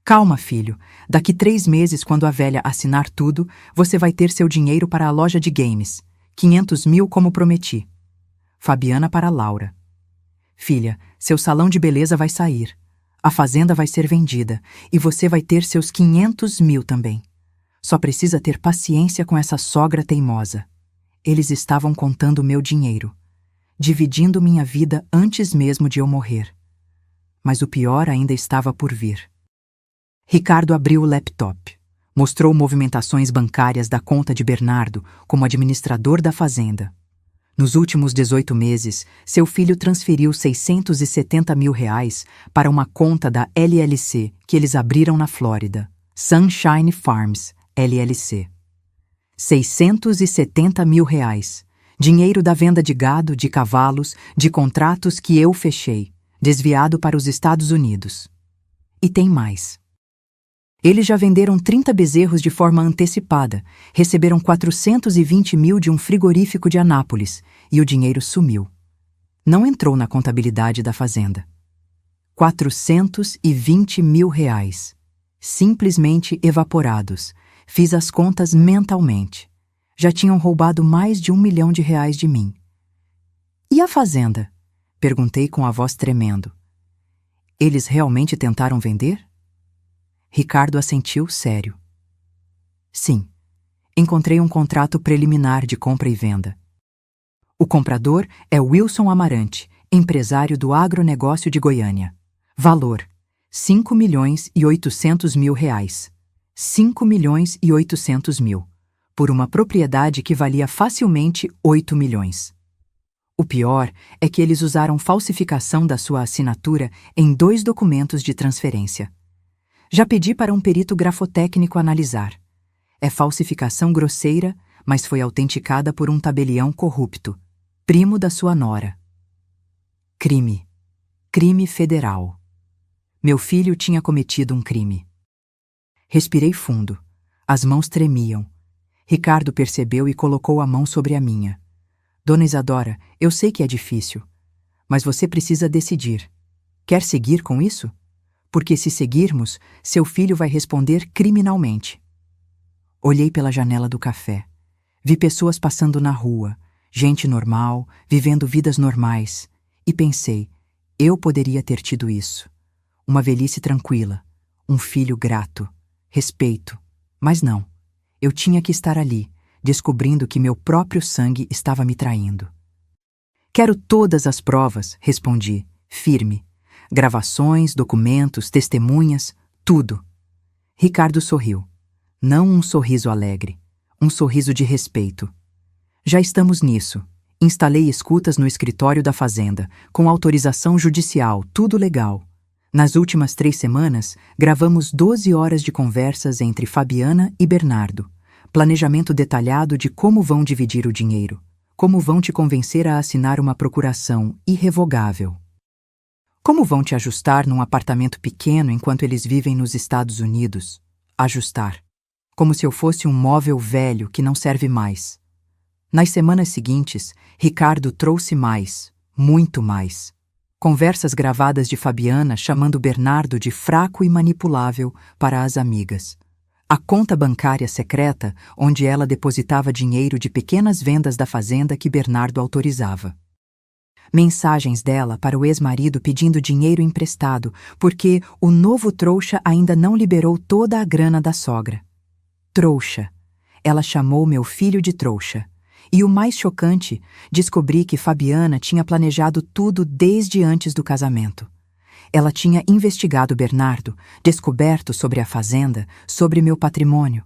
Calma, filho. Daqui 3 meses, quando a velha assinar tudo, você vai ter seu dinheiro para a loja de games. 500 mil como prometi. Fabiana para Laura. Filha, seu salão de beleza vai sair. A fazenda vai ser vendida e você vai ter seus 500 mil também. Só precisa ter paciência com essa sogra teimosa. Eles estavam contando meu dinheiro, dividindo minha vida antes mesmo de eu morrer. Mas o pior ainda estava por vir. Ricardo abriu o laptop. Mostrou movimentações bancárias da conta de Bernardo como administrador da fazenda. Nos últimos 18 meses, seu filho transferiu 670 mil para uma conta da LLC que eles abriram na Flórida, Sunshine Farms, LLC. R$ 670 mil. Dinheiro da venda de gado, de cavalos, de contratos que eu fechei, desviado para os Estados Unidos. E tem mais. Eles já venderam 30 bezerros de forma antecipada, receberam 420 mil de um frigorífico de Anápolis e o dinheiro sumiu. Não entrou na contabilidade da fazenda. 420 mil reais. Simplesmente evaporados. Fiz as contas mentalmente. Já tinham roubado mais de R$ 1 milhão de mim. E a fazenda? Perguntei com a voz tremendo. Eles realmente tentaram vender? Ricardo assentiu sério. Sim, encontrei um contrato preliminar de compra e venda. O comprador é Wilson Amarante, empresário do agronegócio de Goiânia. Valor: R$ 5.800.000. R$ 5.800.000. Por uma propriedade que valia facilmente 8 milhões. O pior é que eles usaram falsificação da sua assinatura em 2 documentos de transferência. Já pedi para um perito grafotécnico analisar. É falsificação grosseira, mas foi autenticada por um tabelião corrupto, primo da sua nora. Crime. Crime federal. Meu filho tinha cometido um crime. Respirei fundo. As mãos tremiam. Ricardo percebeu e colocou a mão sobre a minha. Dona Isadora, eu sei que é difícil, mas você precisa decidir. Quer seguir com isso? Porque se seguirmos, seu filho vai responder criminalmente. Olhei pela janela do café. Vi pessoas passando na rua, gente normal, vivendo vidas normais, e pensei, eu poderia ter tido isso. Uma velhice tranquila, um filho grato, respeito, mas não. Eu tinha que estar ali, descobrindo que meu próprio sangue estava me traindo. Quero todas as provas, respondi, firme. Gravações, documentos, testemunhas, tudo. Ricardo sorriu. Não um sorriso alegre, um sorriso de respeito. Já estamos nisso. Instalei escutas no escritório da fazenda, com autorização judicial, tudo legal. Nas últimas 3 semanas, gravamos 12 horas de conversas entre Fabiana e Bernardo. Planejamento detalhado de como vão dividir o dinheiro, como vão te convencer a assinar uma procuração irrevogável. Como vão te ajustar num apartamento pequeno enquanto eles vivem nos Estados Unidos? Ajustar. Como se eu fosse um móvel velho que não serve mais. Nas semanas seguintes, Ricardo trouxe mais, muito mais. Conversas gravadas de Fabiana chamando Bernardo de fraco e manipulável para as amigas. A conta bancária secreta onde ela depositava dinheiro de pequenas vendas da fazenda que Bernardo autorizava. Mensagens dela para o ex-marido pedindo dinheiro emprestado, porque o novo trouxa ainda não liberou toda a grana da sogra. Trouxa. Ela chamou meu filho de trouxa. E o mais chocante, descobri que Fabiana tinha planejado tudo desde antes do casamento. Ela tinha investigado Bernardo, descoberto sobre a fazenda, sobre meu patrimônio.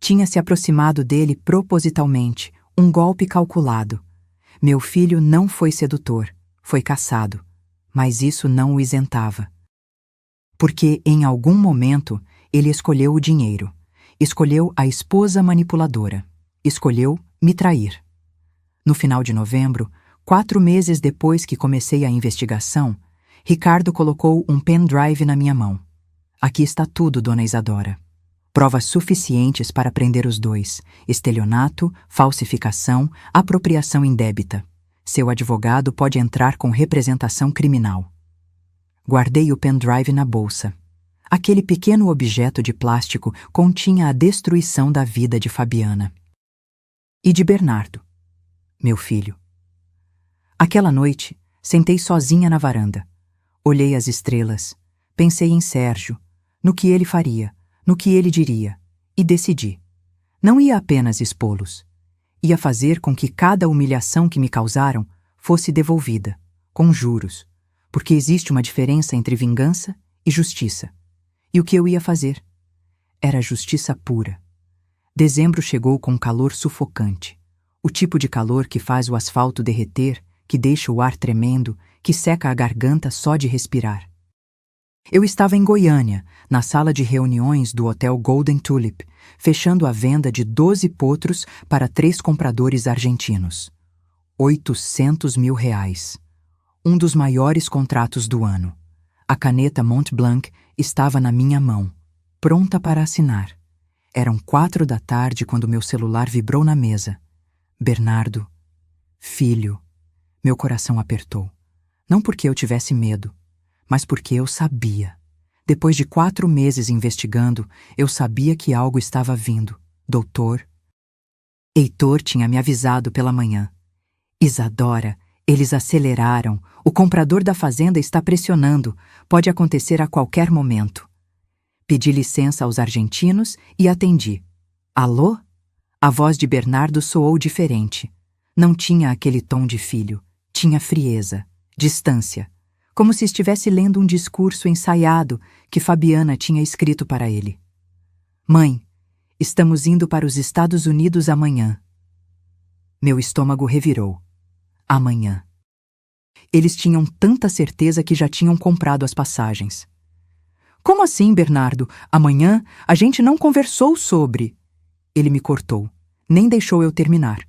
Tinha se aproximado dele propositalmente, um golpe calculado. Meu filho não foi sedutor, foi caçado, mas isso não o isentava. Porque, em algum momento, ele escolheu o dinheiro, escolheu a esposa manipuladora, escolheu me trair. No final de novembro, 4 meses depois que comecei a investigação, Ricardo colocou um pendrive na minha mão. Aqui está tudo, Dona Isadora. Provas suficientes para prender os 2: estelionato, falsificação, apropriação indébita. Seu advogado pode entrar com representação criminal. Guardei o pendrive na bolsa. Aquele pequeno objeto de plástico continha a destruição da vida de Fabiana. E de Bernardo, meu filho. Aquela noite, sentei sozinha na varanda. Olhei as estrelas, pensei em Sérgio, no que ele faria, no que ele diria, e decidi. Não ia apenas expô-los. Ia fazer com que cada humilhação que me causaram fosse devolvida, com juros, porque existe uma diferença entre vingança e justiça. E o que eu ia fazer? Era justiça pura. Dezembro chegou com calor sufocante. O tipo de calor que faz o asfalto derreter, que deixa o ar tremendo, que seca a garganta só de respirar. Eu estava em Goiânia, na sala de reuniões do Hotel Golden Tulip, fechando a venda de 12 potros para 3 compradores argentinos. 800 mil reais. Um dos maiores contratos do ano. A caneta Mont Blanc estava na minha mão, pronta para assinar. Eram 4 da tarde quando meu celular vibrou na mesa. Bernardo. Filho. Meu coração apertou. Não porque eu tivesse medo, mas porque eu sabia. Depois de 4 meses investigando, eu sabia que algo estava vindo. Doutor. Heitor tinha me avisado pela manhã. Isadora, eles aceleraram. O comprador da fazenda está pressionando. Pode acontecer a qualquer momento. Pedi licença aos argentinos e atendi. Alô? A voz de Bernardo soou diferente. Não tinha aquele tom de filho. Tinha frieza, distância. Como se estivesse lendo um discurso ensaiado que Fabiana tinha escrito para ele. Mãe, estamos indo para os Estados Unidos amanhã. Meu estômago revirou. Amanhã. Eles tinham tanta certeza que já tinham comprado as passagens. Como assim, Bernardo? Amanhã a gente não conversou sobre... Ele me cortou. Nem deixou eu terminar.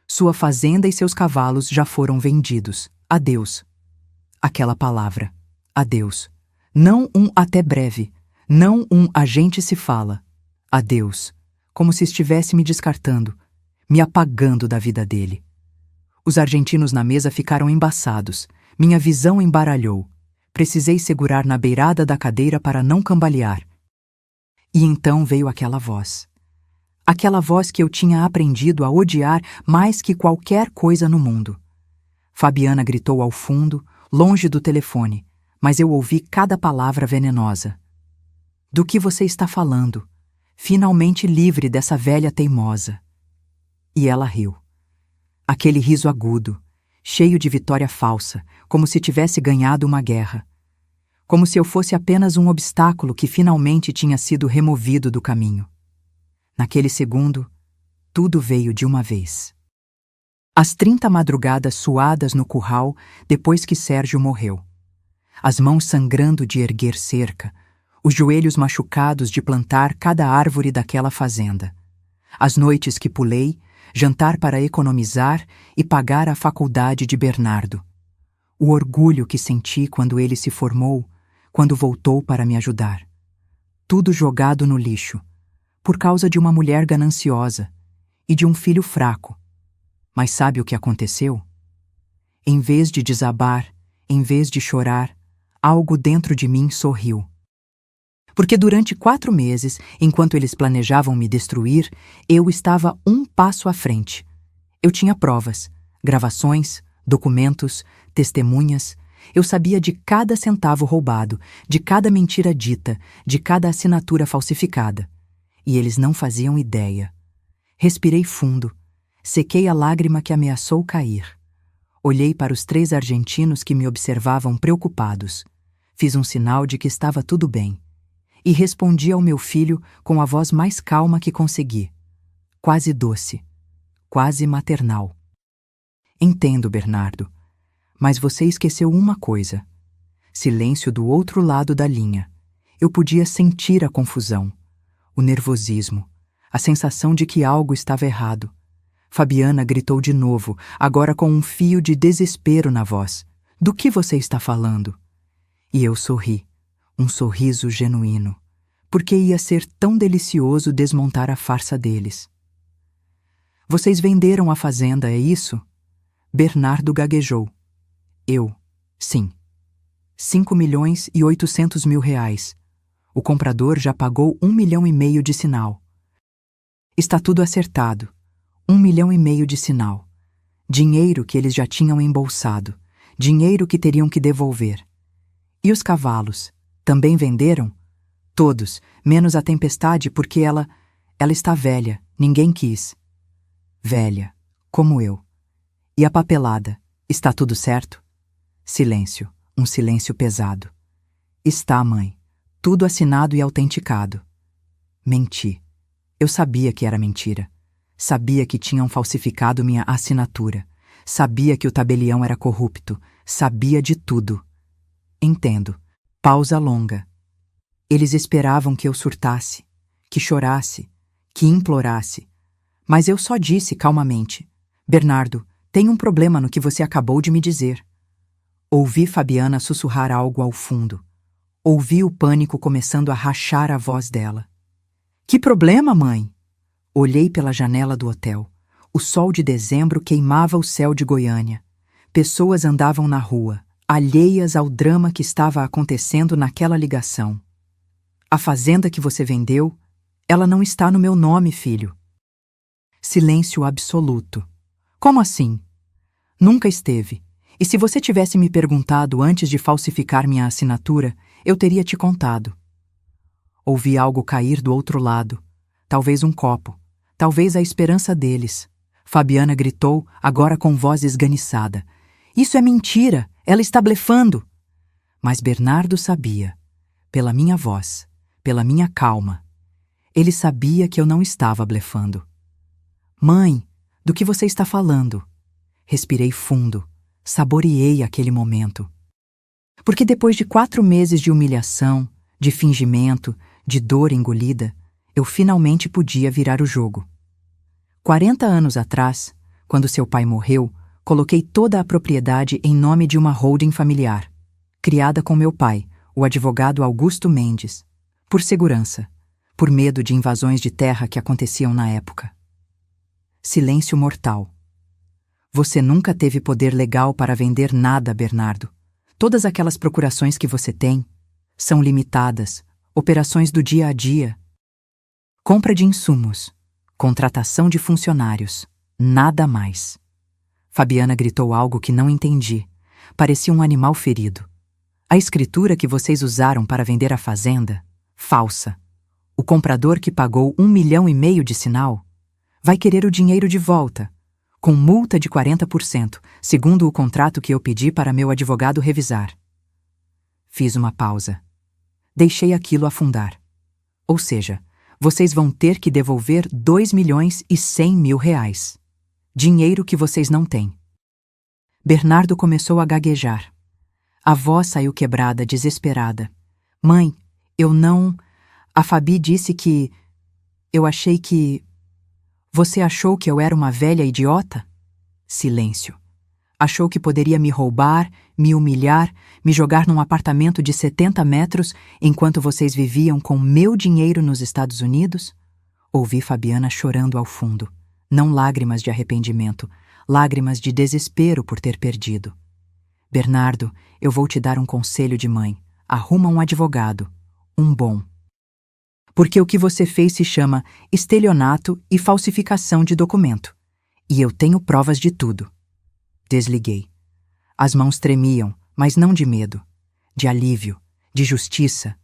Sua fazenda e seus cavalos já foram vendidos. Adeus. Aquela palavra. Adeus. Não um até breve. Não um a gente se fala. Adeus. Como se estivesse me descartando, me apagando da vida dele. Os argentinos na mesa ficaram embaçados. Minha visão embaralhou. Precisei segurar na beirada da cadeira para não cambalear. E então veio aquela voz. Aquela voz que eu tinha aprendido a odiar mais que qualquer coisa no mundo. Fabiana gritou ao fundo, longe do telefone, mas eu ouvi cada palavra venenosa. Do que você está falando? Finalmente livre dessa velha teimosa. E ela riu. Aquele riso agudo, cheio de vitória falsa, como se tivesse ganhado uma guerra. Como se eu fosse apenas um obstáculo que finalmente tinha sido removido do caminho. Naquele segundo, tudo veio de uma vez. As 30 madrugadas suadas no curral depois que Sérgio morreu. As mãos sangrando de erguer cerca, os joelhos machucados de plantar cada árvore daquela fazenda. As noites que pulei, jantar para economizar e pagar a faculdade de Bernardo. O orgulho que senti quando ele se formou, quando voltou para me ajudar. Tudo jogado no lixo, por causa de uma mulher gananciosa e de um filho fraco. Mas sabe o que aconteceu? Em vez de desabar, em vez de chorar, algo dentro de mim sorriu. Porque durante 4 meses, enquanto eles planejavam me destruir, eu estava um passo à frente. Eu tinha provas, gravações, documentos, testemunhas. Eu sabia de cada centavo roubado, de cada mentira dita, de cada assinatura falsificada. E eles não faziam ideia. Respirei fundo, sequei a lágrima que ameaçou cair. Olhei para os 3 argentinos que me observavam preocupados. Fiz um sinal de que estava tudo bem. E respondi ao meu filho com a voz mais calma que consegui. Quase doce, quase maternal. Entendo, Bernardo, mas você esqueceu uma coisa. Silêncio do outro lado da linha. Eu podia sentir a confusão, o nervosismo, a sensação de que algo estava errado. Fabiana gritou de novo, agora com um fio de desespero na voz. Do que você está falando? E eu sorri, um sorriso genuíno, porque ia ser tão delicioso desmontar a farsa deles. Vocês venderam a fazenda, é isso? Bernardo gaguejou. Eu, sim. 5.800.000 reais. O comprador já pagou 1,5 milhão de sinal. Está tudo acertado. 1,5 milhão de sinal. Dinheiro que eles já tinham embolsado. Dinheiro que teriam que devolver. E os cavalos? Também venderam? Todos, menos a Tempestade, porque ela está velha, ninguém quis. Velha, como eu. E a papelada? Está tudo certo? Silêncio, um silêncio pesado. Está, mãe. Tudo assinado e autenticado. Menti. Eu sabia que era mentira. Sabia que tinham falsificado minha assinatura. Sabia que o tabelião era corrupto. Sabia de tudo. Entendo. Pausa longa. Eles esperavam que eu surtasse, que chorasse, que implorasse. Mas eu só disse calmamente: Bernardo, tem um problema no que você acabou de me dizer. Ouvi Fabiana sussurrar algo ao fundo. Ouvi o pânico começando a rachar a voz dela. Que problema, mãe? Olhei pela janela do hotel. O sol de dezembro queimava o céu de Goiânia. Pessoas andavam na rua, alheias ao drama que estava acontecendo naquela ligação. A fazenda que você vendeu, ela não está no meu nome, filho. Silêncio absoluto. Como assim? Nunca esteve. E se você tivesse me perguntado antes de falsificar minha assinatura, eu teria te contado. Ouvi algo cair do outro lado. Talvez um copo. Talvez a esperança deles. Fabiana gritou, agora com voz esganiçada. Isso é mentira! Ela está blefando! Mas Bernardo sabia. Pela minha voz, pela minha calma. Ele sabia que eu não estava blefando. Mãe, do que você está falando? Respirei fundo. Saboreei aquele momento. Porque depois de 4 meses de humilhação, de fingimento, de dor engolida, eu finalmente podia virar o jogo. 40 anos atrás, quando seu pai morreu, coloquei toda a propriedade em nome de uma holding familiar, criada com meu pai, o advogado Augusto Mendes, por segurança, por medo de invasões de terra que aconteciam na época. Silêncio mortal. Você nunca teve poder legal para vender nada, Bernardo. Todas aquelas procurações que você tem são limitadas, operações do dia a dia. Compra de insumos, contratação de funcionários, nada mais. Fabiana gritou algo que não entendi. Parecia um animal ferido. A escritura que vocês usaram para vender a fazenda? Falsa. O comprador que pagou 1,5 milhão de sinal vai querer o dinheiro de volta, com multa de 40%, segundo o contrato que eu pedi para meu advogado revisar. Fiz uma pausa. Deixei aquilo afundar. Ou seja, vocês vão ter que devolver 2.100.000 reais. Dinheiro que vocês não têm. Bernardo começou a gaguejar. A voz saiu quebrada, desesperada. Mãe, eu não... A Fabi disse que... Eu achei que... Você achou que eu era uma velha idiota? Silêncio. Achou que poderia me roubar, me humilhar, me jogar num apartamento de 70 metros enquanto vocês viviam com meu dinheiro nos Estados Unidos? Ouvi Fabiana chorando ao fundo. Não lágrimas de arrependimento, lágrimas de desespero por ter perdido. Bernardo, eu vou te dar um conselho de mãe. Arruma um advogado. Um bom. Porque o que você fez se chama estelionato e falsificação de documento. E eu tenho provas de tudo. Desliguei. As mãos tremiam, mas não de medo. De alívio, de justiça.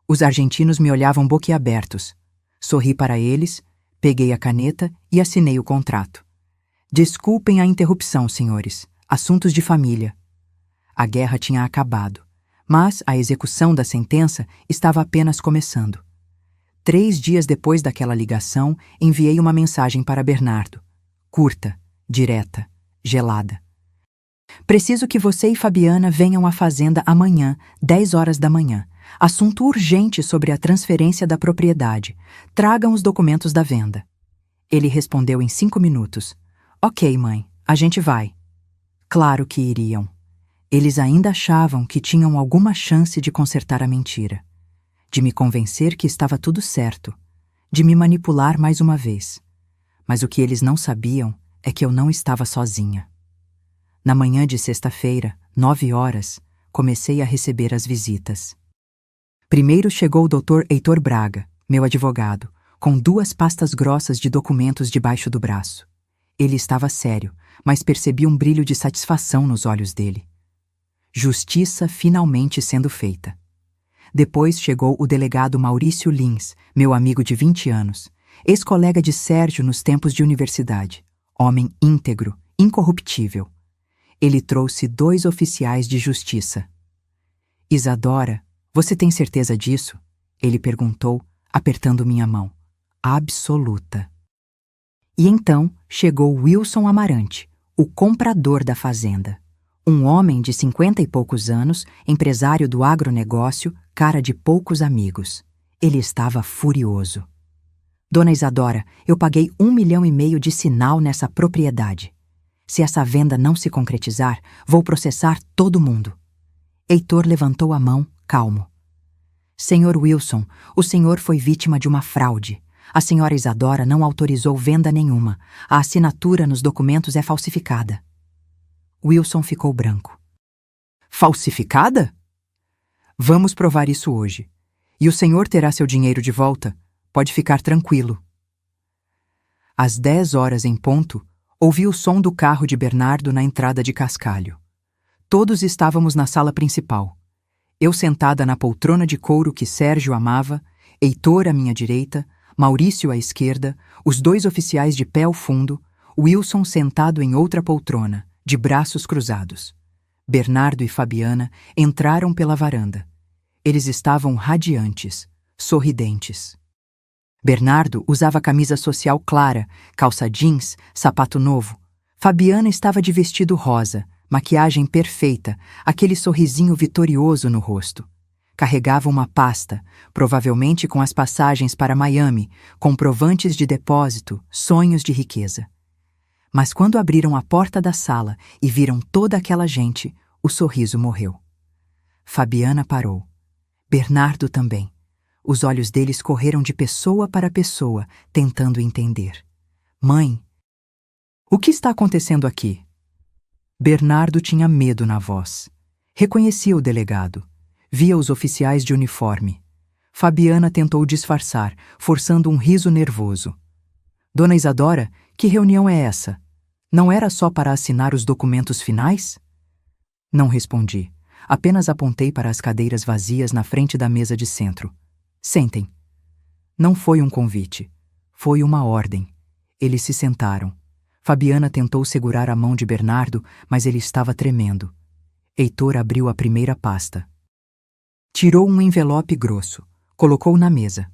Os argentinos me olhavam boquiabertos. Sorri para eles, peguei a caneta e assinei o contrato. Desculpem a interrupção, senhores. Assuntos de família. A guerra tinha acabado, mas a execução da sentença estava apenas começando. 3 dias depois daquela ligação, enviei uma mensagem para Bernardo. Curta, direta, gelada. Preciso que você e Fabiana venham à fazenda amanhã, 10 horas da manhã. Assunto urgente sobre a transferência da propriedade. Tragam os documentos da venda. Ele respondeu em 5 minutos. Ok, mãe, a gente vai. Claro que iriam. Eles ainda achavam que tinham alguma chance de consertar a mentira. De me convencer que estava tudo certo. De me manipular mais uma vez. Mas o que eles não sabiam é que eu não estava sozinha. Na manhã de sexta-feira, 9 horas, comecei a receber as visitas. Primeiro chegou o Dr. Heitor Braga, meu advogado, com 2 pastas grossas de documentos debaixo do braço. Ele estava sério, mas percebi um brilho de satisfação nos olhos dele. Justiça finalmente sendo feita. Depois chegou o delegado Maurício Lins, meu amigo de 20 anos, ex-colega de Sérgio nos tempos de universidade, homem íntegro, incorruptível. Ele trouxe 2 oficiais de justiça. Isadora, você tem certeza disso? Ele perguntou, apertando minha mão. Absoluta. E então chegou Wilson Amarante, o comprador da fazenda. Um homem de 50 e poucos anos, empresário do agronegócio, cara de poucos amigos. Ele estava furioso. Dona Isadora, eu paguei 1,5 milhão de sinal nessa propriedade. Se essa venda não se concretizar, vou processar todo mundo. Heitor levantou a mão, calmo. Senhor Wilson, o senhor foi vítima de uma fraude. A senhora Isadora não autorizou venda nenhuma. A assinatura nos documentos é falsificada. Wilson ficou branco. Falsificada? Vamos provar isso hoje. E o senhor terá seu dinheiro de volta. Pode ficar tranquilo. Às 10 horas em ponto, ouvi o som do carro de Bernardo na entrada de Cascalho. Todos estávamos na sala principal. Eu sentada na poltrona de couro que Sérgio amava, Heitor à minha direita, Maurício à esquerda, os 2 oficiais de pé ao fundo, Wilson sentado em outra poltrona, de braços cruzados. Bernardo e Fabiana entraram pela varanda. Eles estavam radiantes, sorridentes. Bernardo usava camisa social clara, calça jeans, sapato novo. Fabiana estava de vestido rosa, maquiagem perfeita, aquele sorrisinho vitorioso no rosto. Carregava uma pasta, provavelmente com as passagens para Miami, comprovantes de depósito, sonhos de riqueza. Mas quando abriram a porta da sala e viram toda aquela gente, o sorriso morreu. Fabiana parou. Bernardo também. Os olhos deles correram de pessoa para pessoa, tentando entender. Mãe, o que está acontecendo aqui? Bernardo tinha medo na voz. Reconhecia o delegado. Via os oficiais de uniforme. Fabiana tentou disfarçar, forçando um riso nervoso. Dona Isadora, que reunião é essa? Não era só para assinar os documentos finais? Não respondi. Apenas apontei para as cadeiras vazias na frente da mesa de centro. Sentem. Não foi um convite. Foi uma ordem. Eles se sentaram. Fabiana tentou segurar a mão de Bernardo, mas ele estava tremendo. Heitor abriu a primeira pasta. Tirou um envelope grosso. Colocou na mesa.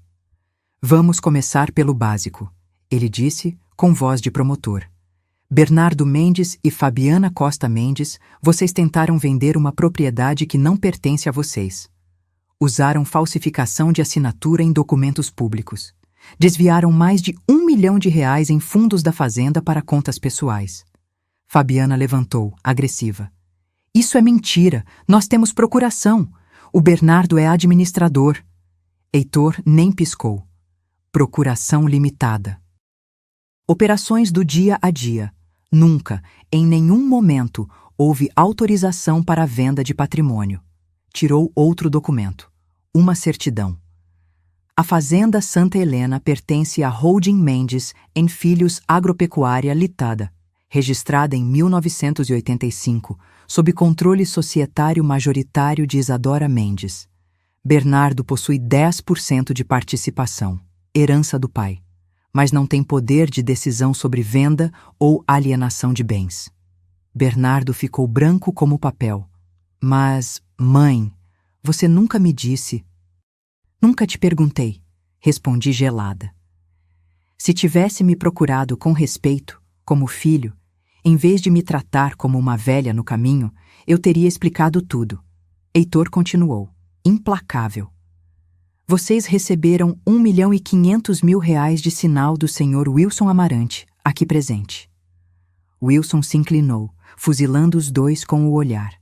Vamos começar pelo básico, ele disse, com voz de promotor. Bernardo Mendes e Fabiana Costa Mendes, vocês tentaram vender uma propriedade que não pertence a vocês. Usaram falsificação de assinatura em documentos públicos. Desviaram mais de R$ 1 milhão em fundos da fazenda para contas pessoais. Fabiana levantou, agressiva. Isso é mentira. Nós temos procuração. O Bernardo é administrador. Heitor nem piscou. Procuração limitada. Operações do dia a dia. Nunca, em nenhum momento, houve autorização para a venda de patrimônio. Tirou outro documento. Uma certidão. A Fazenda Santa Helena pertence a Holding Mendes em Filhos Agropecuária Litada, registrada em 1985, sob controle societário majoritário de Isadora Mendes. Bernardo possui 10% de participação, herança do pai, mas não tem poder de decisão sobre venda ou alienação de bens. Bernardo ficou branco como papel. Mas, mãe, você nunca me disse... Nunca te perguntei, respondi gelada. Se tivesse me procurado com respeito, como filho, em vez de me tratar como uma velha no caminho, eu teria explicado tudo. Heitor continuou, implacável. Vocês receberam R$ 1,5 milhão de sinal do senhor Wilson Amarante, aqui presente. Wilson se inclinou, fuzilando os dois com o olhar.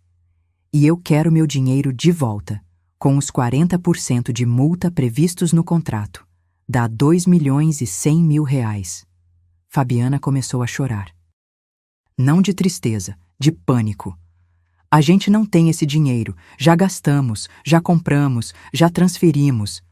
E eu quero meu dinheiro de volta, com os 40% de multa previstos no contrato. Dá R$ 2,1 milhões. Fabiana começou a chorar. Não de tristeza, de pânico. A gente não tem esse dinheiro, já gastamos, já compramos, já transferimos.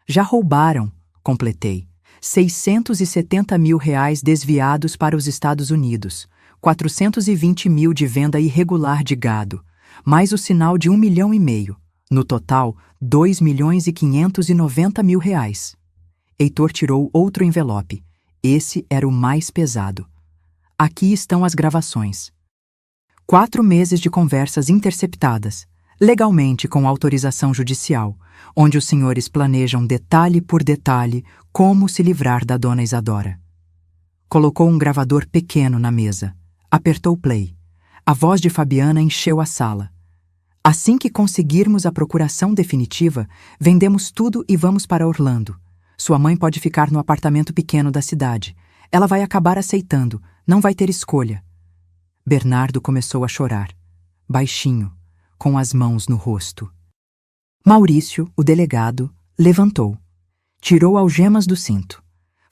Já roubaram, completei. R$ 670 mil desviados para os Estados Unidos, 420 mil de venda irregular de gado, mais o sinal de R$ 1,5 milhão. No total, R$ 2,590 mil. Heitor tirou outro envelope. Esse era o mais pesado. Aqui estão as gravações. 4 meses de conversas interceptadas, legalmente com autorização judicial, onde os senhores planejam detalhe por detalhe como se livrar da dona Isadora. Colocou um gravador pequeno na mesa. Apertou play. A voz de Fabiana encheu a sala. Assim que conseguirmos a procuração definitiva, vendemos tudo e vamos para Orlando. Sua mãe pode ficar no apartamento pequeno da cidade. Ela vai acabar aceitando, não vai ter escolha. Bernardo começou a chorar, baixinho, com as mãos no rosto. Maurício, o delegado, levantou. Tirou algemas do cinto.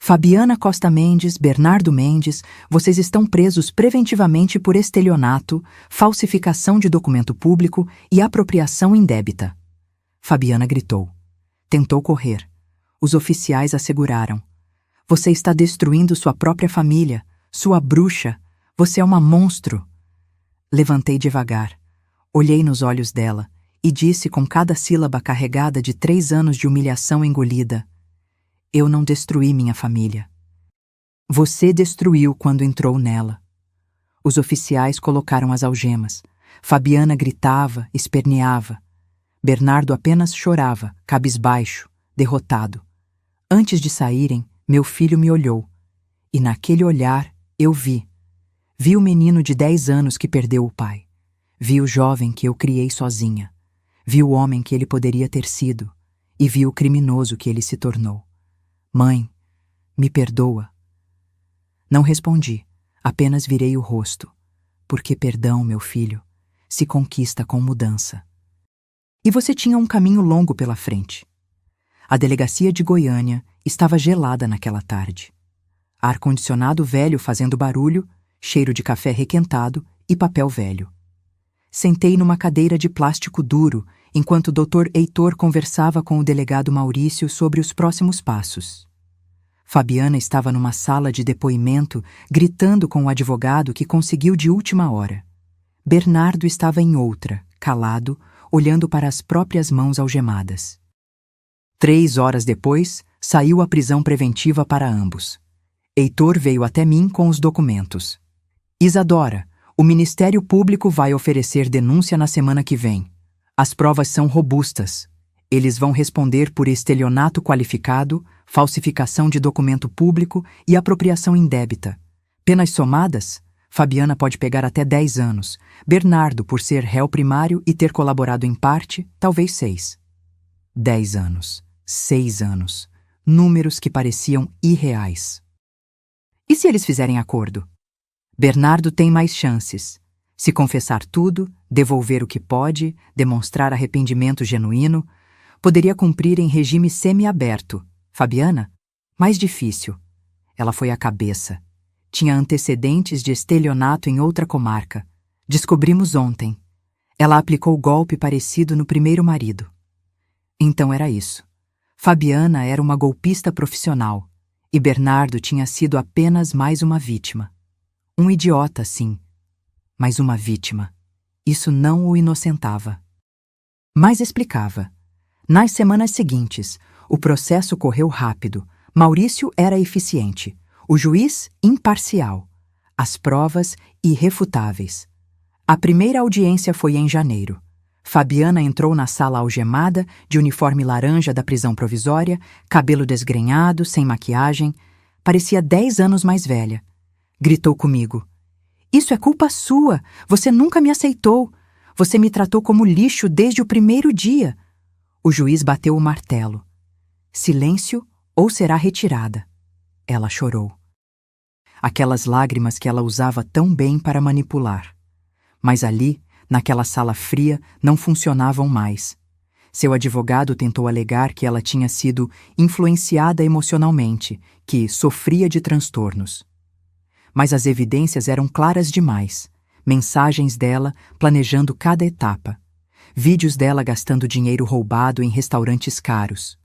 Fabiana Costa Mendes, Bernardo Mendes, vocês estão presos preventivamente por estelionato, falsificação de documento público e apropriação indébita. Fabiana gritou. Tentou correr. Os oficiais a seguraram. Você está destruindo sua própria família, sua bruxa. Você é uma monstro. Levantei devagar. Olhei nos olhos dela e disse com cada sílaba carregada de 3 anos de humilhação engolida: eu não destruí minha família. Você destruiu quando entrou nela. Os oficiais colocaram as algemas. Fabiana gritava, esperneava. Bernardo apenas chorava, cabisbaixo, derrotado. Antes de saírem, meu filho me olhou. E naquele olhar, eu vi. Vi o menino de 10 anos que perdeu o pai. Vi o jovem que eu criei sozinha. Vi o homem que ele poderia ter sido. E vi o criminoso que ele se tornou. Mãe, me perdoa. Não respondi, apenas virei o rosto, porque perdão, meu filho, se conquista com mudança. E você tinha um caminho longo pela frente. A delegacia de Goiânia estava gelada naquela tarde. Ar-condicionado velho fazendo barulho, cheiro de café requentado e papel velho. Sentei numa cadeira de plástico duro, enquanto o Dr. Heitor conversava com o delegado Maurício sobre os próximos passos. Fabiana estava numa sala de depoimento, gritando com o advogado que conseguiu de última hora. Bernardo estava em outra, calado, olhando para as próprias mãos algemadas. 3 horas depois, saiu a prisão preventiva para ambos. Heitor veio até mim com os documentos. Isadora, o Ministério Público vai oferecer denúncia na semana que vem. As provas são robustas. Eles vão responder por estelionato qualificado, falsificação de documento público e apropriação indébita. Penas somadas, Fabiana pode pegar até 10 anos. Bernardo, por ser réu primário e ter colaborado em parte, talvez 6. 10 anos. 6 anos. Números que pareciam irreais. E se eles fizerem acordo? Bernardo tem mais chances. Se confessar tudo, devolver o que pode, demonstrar arrependimento genuíno, poderia cumprir em regime semi-aberto. Fabiana? Mais difícil. Ela foi a cabeça. Tinha antecedentes de estelionato em outra comarca. Descobrimos ontem. Ela aplicou golpe parecido no primeiro marido. Então era isso. Fabiana era uma golpista profissional e Bernardo tinha sido apenas mais uma vítima. Um idiota, sim, mas uma vítima. Isso não o inocentava. Mas explicava. Nas semanas seguintes, o processo correu rápido. Maurício era eficiente. O juiz, imparcial. As provas, irrefutáveis. A primeira audiência foi em janeiro. Fabiana entrou na sala algemada, de uniforme laranja da prisão provisória, cabelo desgrenhado, sem maquiagem. Parecia 10 anos mais velha. Gritou comigo. Isso é culpa sua. Você nunca me aceitou. Você me tratou como lixo desde o primeiro dia. O juiz bateu o martelo. Silêncio ou será retirada. Ela chorou. Aquelas lágrimas que ela usava tão bem para manipular. Mas ali, naquela sala fria, não funcionavam mais. Seu advogado tentou alegar que ela tinha sido influenciada emocionalmente, que sofria de transtornos. Mas as evidências eram claras demais. Mensagens dela planejando cada etapa. Vídeos dela gastando dinheiro roubado em restaurantes caros.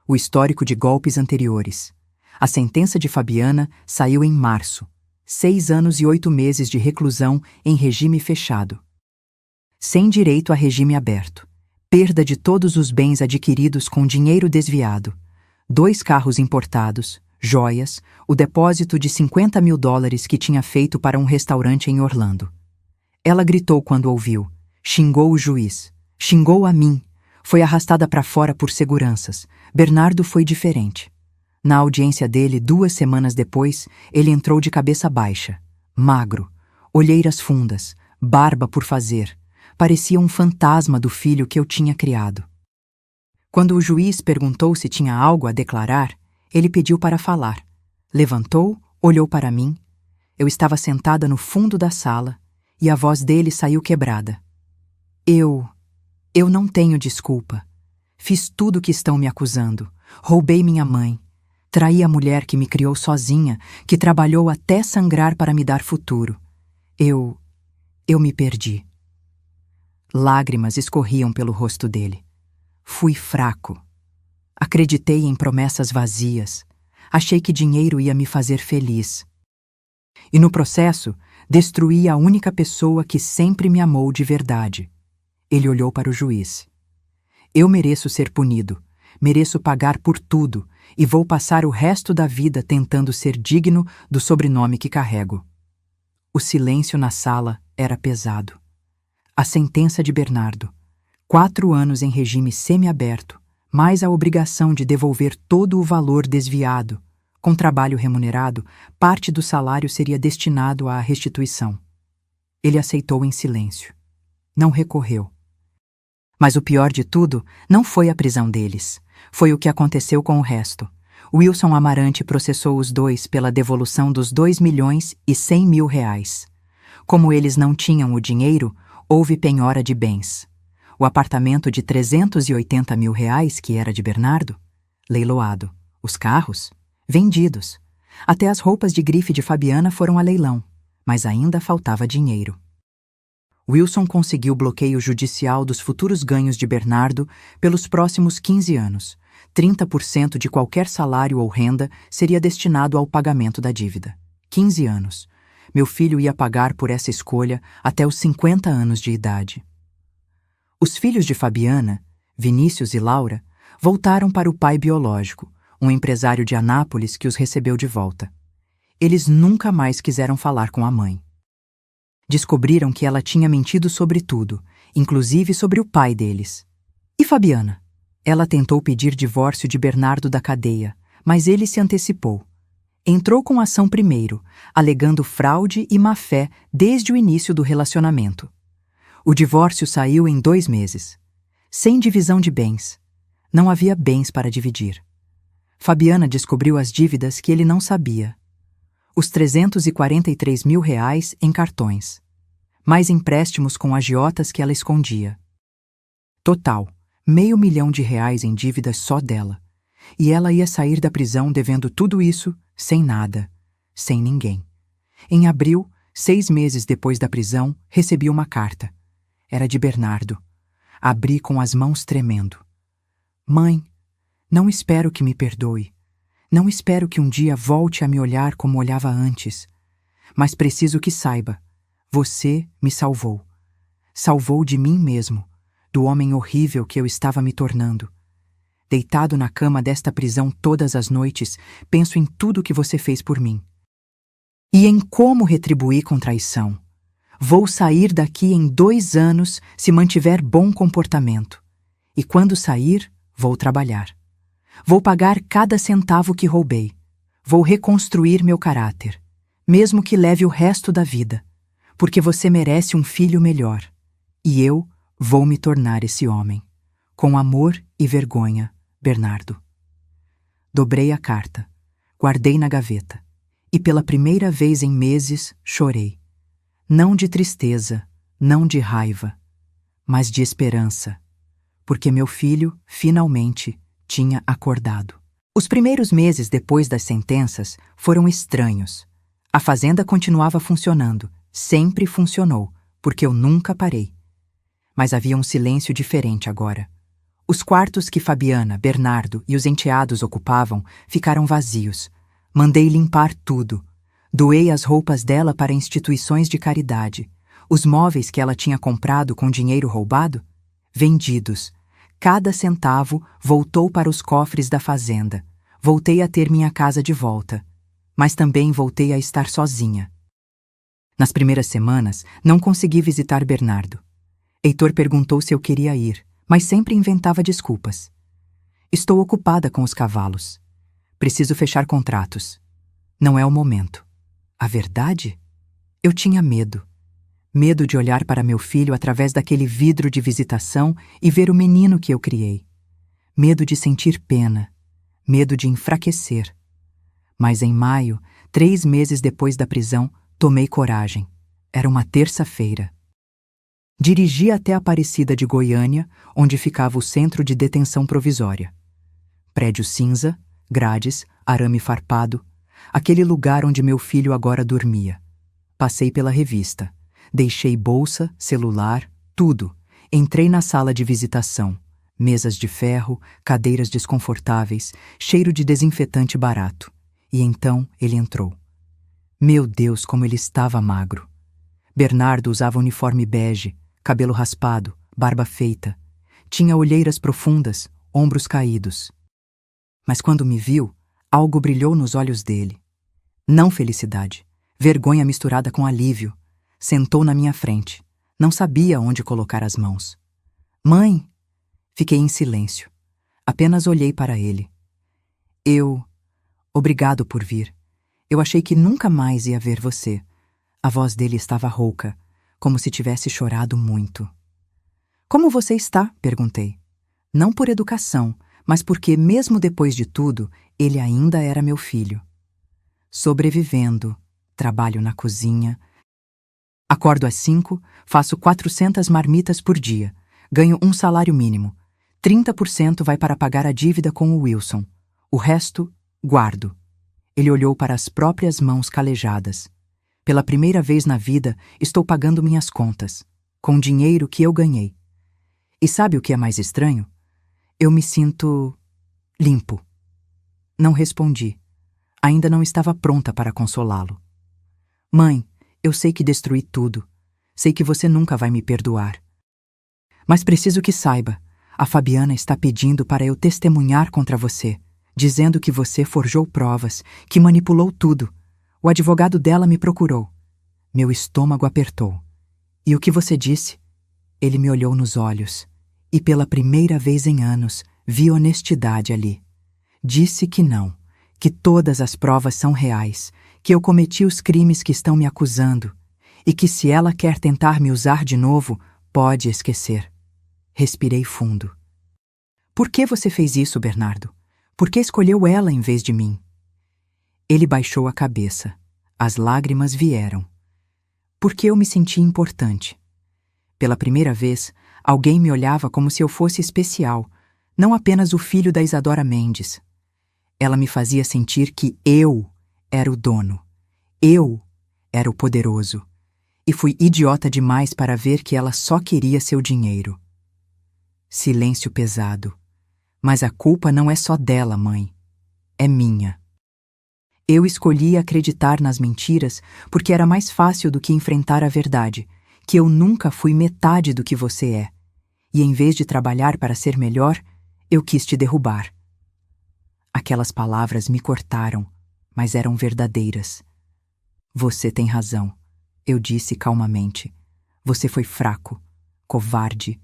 O histórico de golpes anteriores. A sentença de Fabiana saiu em março. 6 anos e 8 meses de reclusão em regime fechado. Sem direito a regime aberto. Perda de todos os bens adquiridos com dinheiro desviado. 2 carros importados, joias, o depósito de $50.000 que tinha feito para um restaurante em Orlando. Ela gritou quando ouviu. Xingou o juiz. Xingou a mim. Foi arrastada para fora por seguranças. Bernardo foi diferente. Na audiência dele, 2 semanas depois, ele entrou de cabeça baixa, magro, olheiras fundas, barba por fazer. Parecia um fantasma do filho que eu tinha criado. Quando o juiz perguntou se tinha algo a declarar, ele pediu para falar. Levantou, olhou para mim. Eu estava sentada no fundo da sala e a voz dele saiu quebrada. Eu não tenho desculpa. Fiz tudo o que estão me acusando. Roubei minha mãe. Traí a mulher que me criou sozinha, que trabalhou até sangrar para me dar futuro. Eu me perdi. Lágrimas escorriam pelo rosto dele. Fui fraco. Acreditei em promessas vazias. Achei que dinheiro ia me fazer feliz. E no processo, destruí a única pessoa que sempre me amou de verdade. Ele olhou para o juiz. Eu mereço ser punido. Mereço pagar por tudo e vou passar o resto da vida tentando ser digno do sobrenome que carrego. O silêncio na sala era pesado. A sentença de Bernardo: 4 anos em regime semiaberto, mais a obrigação de devolver todo o valor desviado. Com trabalho remunerado, parte do salário seria destinado à restituição. Ele aceitou em silêncio. Não recorreu. Mas o pior de tudo não foi a prisão deles. Foi o que aconteceu com o resto. Wilson Amarante processou os dois pela devolução dos R$2.100.000. Como eles não tinham o dinheiro, houve penhora de bens. O apartamento de R$380.000, que era de Bernardo, leiloado. Os carros, vendidos. Até as roupas de grife de Fabiana foram a leilão, mas ainda faltava dinheiro. Wilson conseguiu bloqueio judicial dos futuros ganhos de Bernardo pelos próximos 15 anos. 30% de qualquer salário ou renda seria destinado ao pagamento da dívida. 15 anos. Meu filho ia pagar por essa escolha até os 50 anos de idade. Os filhos de Fabiana, Vinícius e Laura, voltaram para o pai biológico, um empresário de Anápolis que os recebeu de volta. Eles nunca mais quiseram falar com a mãe. Descobriram que ela tinha mentido sobre tudo, inclusive sobre o pai deles. E Fabiana? Ela tentou pedir divórcio de Bernardo da cadeia, mas ele se antecipou. Entrou com ação primeiro, alegando fraude e má-fé desde o início do relacionamento. O divórcio saiu em 2 meses. Sem divisão de bens. Não havia bens para dividir. Fabiana descobriu as dívidas que ele não sabia. Os R$343.000 em cartões. Mais empréstimos com agiotas que ela escondia. Total, R$500 mil em dívidas só dela. E ela ia sair da prisão devendo tudo isso, sem nada, sem ninguém. Em abril, 6 meses depois da prisão, recebi uma carta. Era de Bernardo. Abri com as mãos tremendo. Mãe, não espero que me perdoe. Não espero que um dia volte a me olhar como olhava antes. Mas preciso que saiba. Você me salvou. Salvou de mim mesmo, do homem horrível que eu estava me tornando. Deitado na cama desta prisão todas as noites, penso em tudo que você fez por mim. E em como retribuir com traição. Vou sair daqui em 2 anos se mantiver bom comportamento. E quando sair, vou trabalhar. Vou pagar cada centavo que roubei. Vou reconstruir meu caráter, mesmo que leve o resto da vida, porque você merece um filho melhor. E eu vou me tornar esse homem. Com amor e vergonha, Bernardo. Dobrei a carta, guardei na gaveta, e pela primeira vez em meses chorei. Não de tristeza, não de raiva, mas de esperança, porque meu filho, finalmente, tinha acordado. Os primeiros meses depois das sentenças foram estranhos. A fazenda continuava funcionando, sempre funcionou, porque eu nunca parei. Mas havia um silêncio diferente agora. Os quartos que Fabiana, Bernardo e os enteados ocupavam ficaram vazios. Mandei limpar tudo. Doei as roupas dela para instituições de caridade. Os móveis que ela tinha comprado com dinheiro roubado, vendidos. Cada centavo voltou para os cofres da fazenda. Voltei a ter minha casa de volta. Mas também voltei a estar sozinha. Nas primeiras semanas, não consegui visitar Bernardo. Heitor perguntou se eu queria ir, mas sempre inventava desculpas. Estou ocupada com os cavalos. Preciso fechar contratos. Não é o momento. A verdade? Eu tinha medo. Medo de olhar para meu filho através daquele vidro de visitação e ver o menino que eu criei. Medo de sentir pena. Medo de enfraquecer. Mas em maio, 3 meses depois da prisão, tomei coragem. Era uma terça-feira. Dirigi até a Aparecida de Goiânia, onde ficava o Centro de Detenção Provisória. Prédio cinza, grades, arame farpado, aquele lugar onde meu filho agora dormia. Passei pela revista. Deixei bolsa, celular, tudo. Entrei na sala de visitação. Mesas de ferro, cadeiras desconfortáveis, cheiro de desinfetante barato. E então ele entrou. Meu Deus, como ele estava magro. Bernardo usava uniforme bege, cabelo raspado, barba feita. Tinha olheiras profundas, ombros caídos. Mas quando me viu, algo brilhou nos olhos dele. Não felicidade, vergonha misturada com alívio. Sentou na minha frente. Não sabia onde colocar as mãos. Mãe! Fiquei em silêncio. Apenas olhei para ele. Obrigado por vir. Eu achei que nunca mais ia ver você. A voz dele estava rouca, como se tivesse chorado muito. Como você está? Perguntei. Não por educação, mas porque, mesmo depois de tudo, ele ainda era meu filho. Sobrevivendo. Trabalho na cozinha. Acordo às 5, faço 400 marmitas por dia. Ganho um salário mínimo. 30% vai para pagar a dívida com o Wilson. O resto, guardo. Ele olhou para as próprias mãos calejadas. Pela primeira vez na vida, estou pagando minhas contas, com dinheiro que eu ganhei. E sabe o que é mais estranho? Eu me sinto limpo. Não respondi. Ainda não estava pronta para consolá-lo. Mãe, eu sei que destruí tudo. Sei que você nunca vai me perdoar. Mas preciso que saiba, a Fabiana está pedindo para eu testemunhar contra você, dizendo que você forjou provas, que manipulou tudo. O advogado dela me procurou. Meu estômago apertou. E o que você disse? Ele me olhou nos olhos, e pela primeira vez em anos, vi honestidade ali. Disse que não, que todas as provas são reais, que eu cometi os crimes que estão me acusando, e que se ela quer tentar me usar de novo, pode esquecer. Respirei fundo. Por que você fez isso, Bernardo? Por que escolheu ela em vez de mim? Ele baixou a cabeça. As lágrimas vieram. Porque eu me senti importante. Pela primeira vez, alguém me olhava como se eu fosse especial, não apenas o filho da Isadora Mendes. Ela me fazia sentir que eu era o dono. Eu era o poderoso. E fui idiota demais para ver que ela só queria seu dinheiro. Silêncio pesado. Mas a culpa não é só dela, mãe. É minha. Eu escolhi acreditar nas mentiras porque era mais fácil do que enfrentar a verdade, que eu nunca fui metade do que você é. E em vez de trabalhar para ser melhor, eu quis te derrubar. Aquelas palavras me cortaram, mas eram verdadeiras. Você tem razão, eu disse calmamente. Você foi fraco, covarde,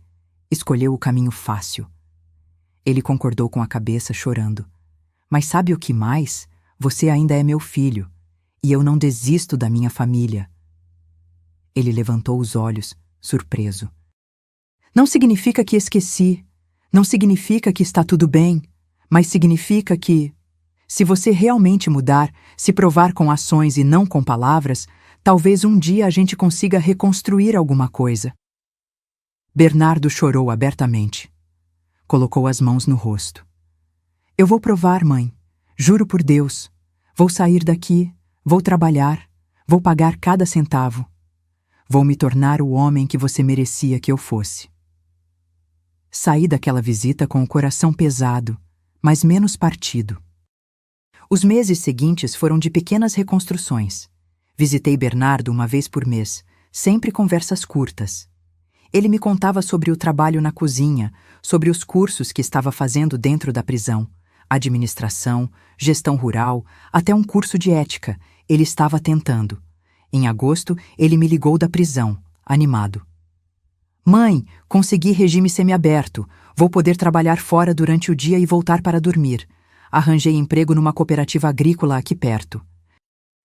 escolheu o caminho fácil. Ele concordou com a cabeça, chorando. Mas sabe o que mais? Você ainda é meu filho, e eu não desisto da minha família. Ele levantou os olhos, surpreso. Não significa que esqueci, não significa que está tudo bem, mas significa que, se você realmente mudar, se provar com ações e não com palavras, talvez um dia a gente consiga reconstruir alguma coisa. Bernardo chorou abertamente. Colocou as mãos no rosto. Eu vou provar, mãe. Juro por Deus. Vou sair daqui, vou trabalhar, vou pagar cada centavo. Vou me tornar o homem que você merecia que eu fosse. Saí daquela visita com o coração pesado, mas menos partido. Os meses seguintes foram de pequenas reconstruções. Visitei Bernardo uma vez por mês, sempre conversas curtas. Ele me contava sobre o trabalho na cozinha, sobre os cursos que estava fazendo dentro da prisão, administração, gestão rural, até um curso de ética. Ele estava tentando. Em agosto, ele me ligou da prisão, animado. Mãe, consegui regime semiaberto. Vou poder trabalhar fora durante o dia e voltar para dormir. Arranjei emprego numa cooperativa agrícola aqui perto.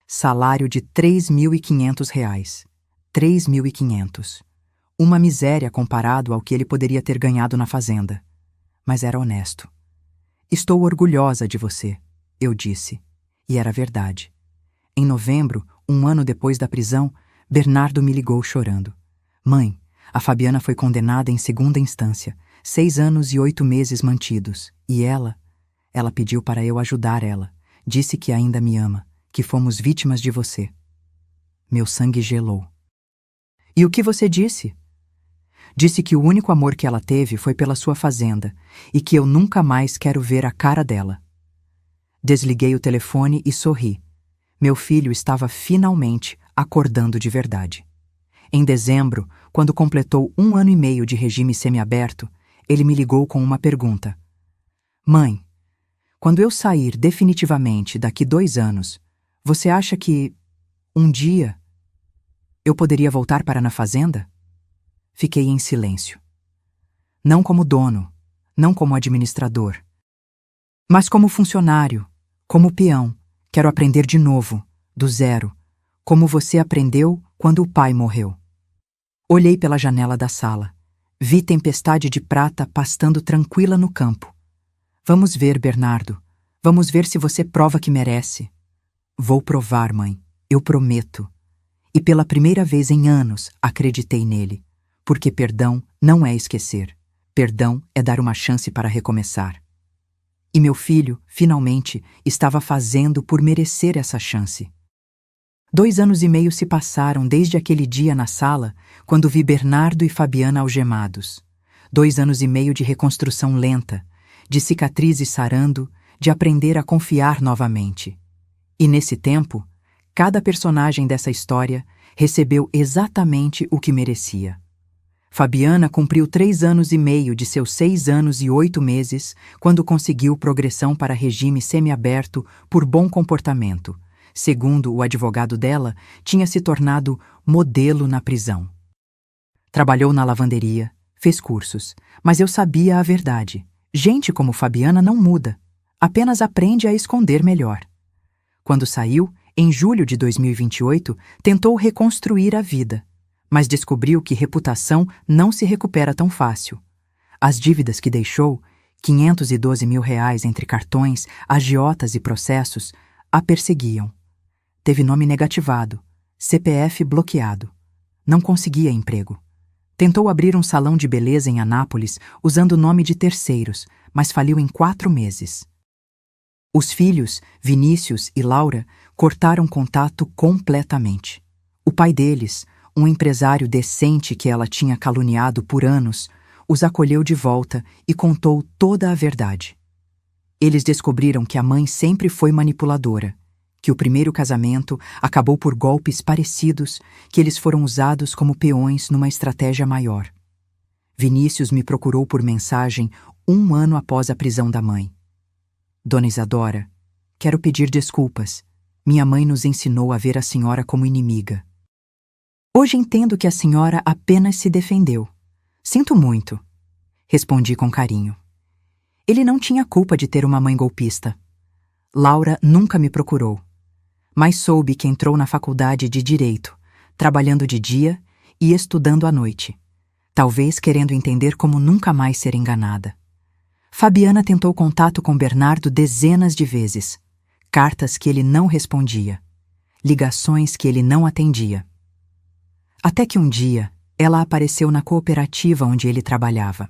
Salário de R$ 3.500. 3.500. Uma miséria comparado ao que ele poderia ter ganhado na fazenda. Mas era honesto. Estou orgulhosa de você, eu disse. E era verdade. Em novembro, um ano depois da prisão, Bernardo me ligou chorando. Mãe, a Fabiana foi condenada em segunda instância, 6 anos e 8 meses mantidos. E ela pediu para eu ajudar ela. Disse que ainda me ama, que fomos vítimas de você. Meu sangue gelou. E o que você disse? Disse que o único amor que ela teve foi pela sua fazenda e que eu nunca mais quero ver a cara dela. Desliguei o telefone e sorri. Meu filho estava finalmente acordando de verdade. Em dezembro, quando completou 1 ano e meio de regime semiaberto, ele me ligou com uma pergunta. Mãe, quando eu sair definitivamente daqui 2 anos, você acha que, um dia, eu poderia voltar para na fazenda? Fiquei em silêncio. Não como dono, não como administrador, mas como funcionário, como peão. Quero aprender de novo, do zero, como você aprendeu quando o pai morreu. Olhei pela janela da sala. Vi tempestade de prata pastando tranquila no campo. Vamos ver, Bernardo. Vamos ver se você prova que merece. Vou provar, mãe. Eu prometo. E pela primeira vez em anos acreditei nele. Porque perdão não é esquecer. Perdão é dar uma chance para recomeçar. E meu filho, finalmente, estava fazendo por merecer essa chance. 2 anos e meio se passaram desde aquele dia na sala, quando vi Bernardo e Fabiana algemados. 2 anos e meio de reconstrução lenta, de cicatrizes sarando, de aprender a confiar novamente. E nesse tempo, cada personagem dessa história recebeu exatamente o que merecia. Fabiana cumpriu 3 anos e meio de seus 6 anos e 8 meses quando conseguiu progressão para regime semiaberto por bom comportamento. Segundo o advogado dela, tinha se tornado modelo na prisão. Trabalhou na lavanderia, fez cursos, mas eu sabia a verdade. Gente como Fabiana não muda, apenas aprende a esconder melhor. Quando saiu, em julho de 2028, tentou reconstruir a vida, mas descobriu que reputação não se recupera tão fácil. As dívidas que deixou, R$512 mil entre cartões, agiotas e processos, a perseguiam. Teve nome negativado, CPF bloqueado. Não conseguia emprego. Tentou abrir um salão de beleza em Anápolis usando o nome de terceiros, mas faliu em 4 meses. Os filhos, Vinícius e Laura, cortaram contato completamente. O pai deles, um empresário decente que ela tinha caluniado por anos, os acolheu de volta e contou toda a verdade. Eles descobriram que a mãe sempre foi manipuladora, que o primeiro casamento acabou por golpes parecidos, que eles foram usados como peões numa estratégia maior. Vinícius me procurou por mensagem 1 ano após a prisão da mãe. Dona Isadora, quero pedir desculpas. Minha mãe nos ensinou a ver a senhora como inimiga. Hoje entendo que a senhora apenas se defendeu. Sinto muito, respondi com carinho. Ele não tinha culpa de ter uma mãe golpista. Laura nunca me procurou, mas soube que entrou na faculdade de Direito, trabalhando de dia e estudando à noite, talvez querendo entender como nunca mais ser enganada. Fabiana tentou contato com Bernardo dezenas de vezes, cartas que ele não respondia, ligações que ele não atendia. Até que um dia, ela apareceu na cooperativa onde ele trabalhava.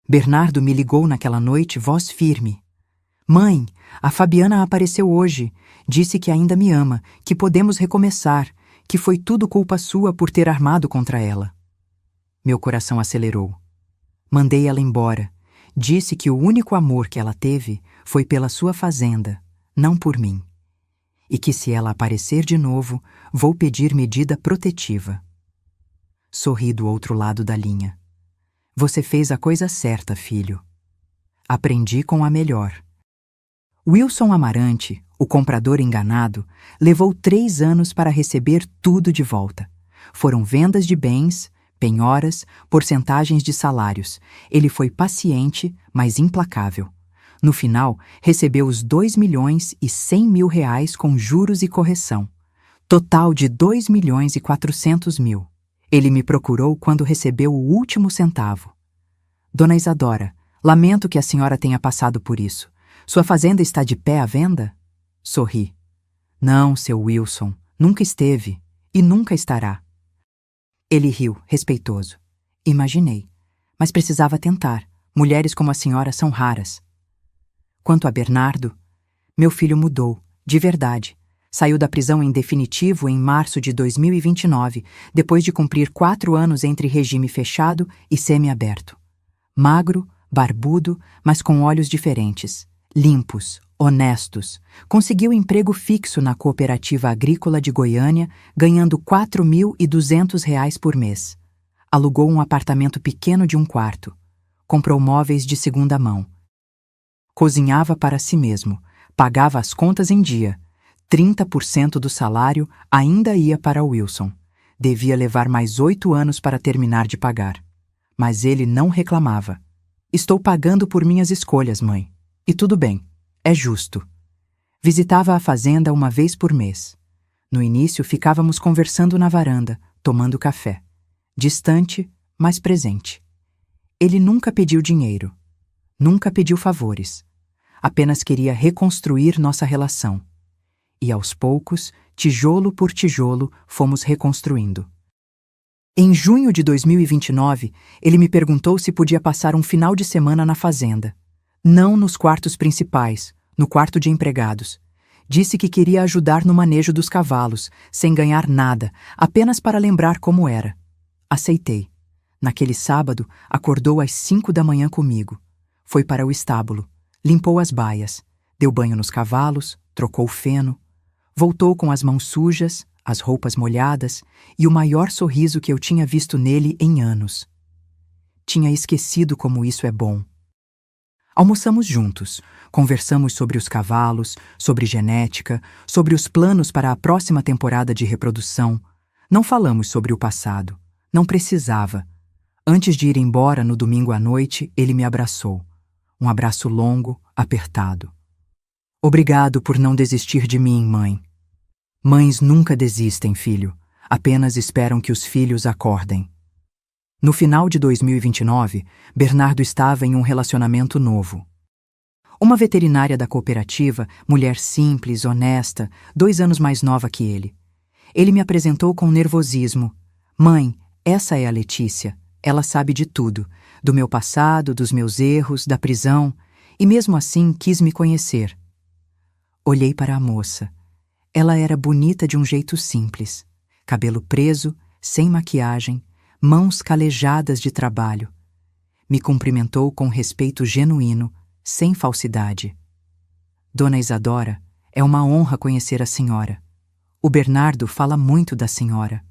Bernardo me ligou naquela noite, voz firme. Mãe, a Fabiana apareceu hoje. Disse que ainda me ama, que podemos recomeçar, que foi tudo culpa sua por ter armado contra ela. Meu coração acelerou. Mandei ela embora. Disse que o único amor que ela teve foi pela sua fazenda, não por mim. E que se ela aparecer de novo, vou pedir medida protetiva. Sorri do outro lado da linha. Você fez a coisa certa, filho. Aprendi com a melhor. Wilson Amarante, o comprador enganado, levou 3 anos para receber tudo de volta. Foram vendas de bens, penhoras, porcentagens de salários. Ele foi paciente, mas implacável. No final, recebeu os R$2.100.000 com juros e correção. Total de 2.400.000. Ele me procurou quando recebeu o último centavo. Dona Isadora, lamento que a senhora tenha passado por isso. Sua fazenda está de pé à venda? Sorri. Não, seu Wilson, nunca esteve e nunca estará. Ele riu, respeitoso. Imaginei, mas precisava tentar. Mulheres como a senhora são raras. Quanto a Bernardo, meu filho mudou, de verdade. Saiu da prisão em definitivo em março de 2029, depois de cumprir 4 anos entre regime fechado e semiaberto. Magro, barbudo, mas com olhos diferentes, limpos, honestos. Conseguiu emprego fixo na Cooperativa Agrícola de Goiânia, ganhando R$ 4.200 por mês. Alugou um apartamento pequeno de 1 quarto. Comprou móveis de segunda mão. Cozinhava para si mesmo, pagava as contas em dia. 30% do salário ainda ia para Wilson. Devia levar mais 8 anos para terminar de pagar. Mas ele não reclamava. Estou pagando por minhas escolhas, mãe. E tudo bem, é justo. Visitava a fazenda uma vez por mês. No início, ficávamos conversando na varanda, tomando café. Distante, mas presente. Ele nunca pediu dinheiro. Nunca pediu favores. Apenas queria reconstruir nossa relação. E aos poucos, tijolo por tijolo, fomos reconstruindo. Em junho de 2029, ele me perguntou se podia passar um final de semana na fazenda. Não nos quartos principais, no quarto de empregados. Disse que queria ajudar no manejo dos cavalos, sem ganhar nada, apenas para lembrar como era. Aceitei. Naquele sábado, acordou às 5 da manhã comigo. Foi para o estábulo, limpou as baias, deu banho nos cavalos, trocou o feno. Voltou com as mãos sujas, as roupas molhadas e o maior sorriso que eu tinha visto nele em anos. Tinha esquecido como isso é bom. Almoçamos juntos, conversamos sobre os cavalos, sobre genética, sobre os planos para a próxima temporada de reprodução. Não falamos sobre o passado. Não precisava. Antes de ir embora no domingo à noite, ele me abraçou. Um abraço longo, apertado. Obrigado por não desistir de mim, mãe. Mães nunca desistem, filho. Apenas esperam que os filhos acordem. No final de 2029, Bernardo estava em um relacionamento novo. Uma veterinária da cooperativa, mulher simples, honesta, 2 anos mais nova que ele. Ele me apresentou com nervosismo. Mãe, essa é a Letícia. Ela sabe de tudo. Do meu passado, dos meus erros, da prisão. E mesmo assim quis me conhecer. Olhei para a moça. Ela era bonita de um jeito simples. Cabelo preso, sem maquiagem, mãos calejadas de trabalho. Me cumprimentou com respeito genuíno, sem falsidade. Dona Isadora, é uma honra conhecer a senhora. O Bernardo fala muito da senhora.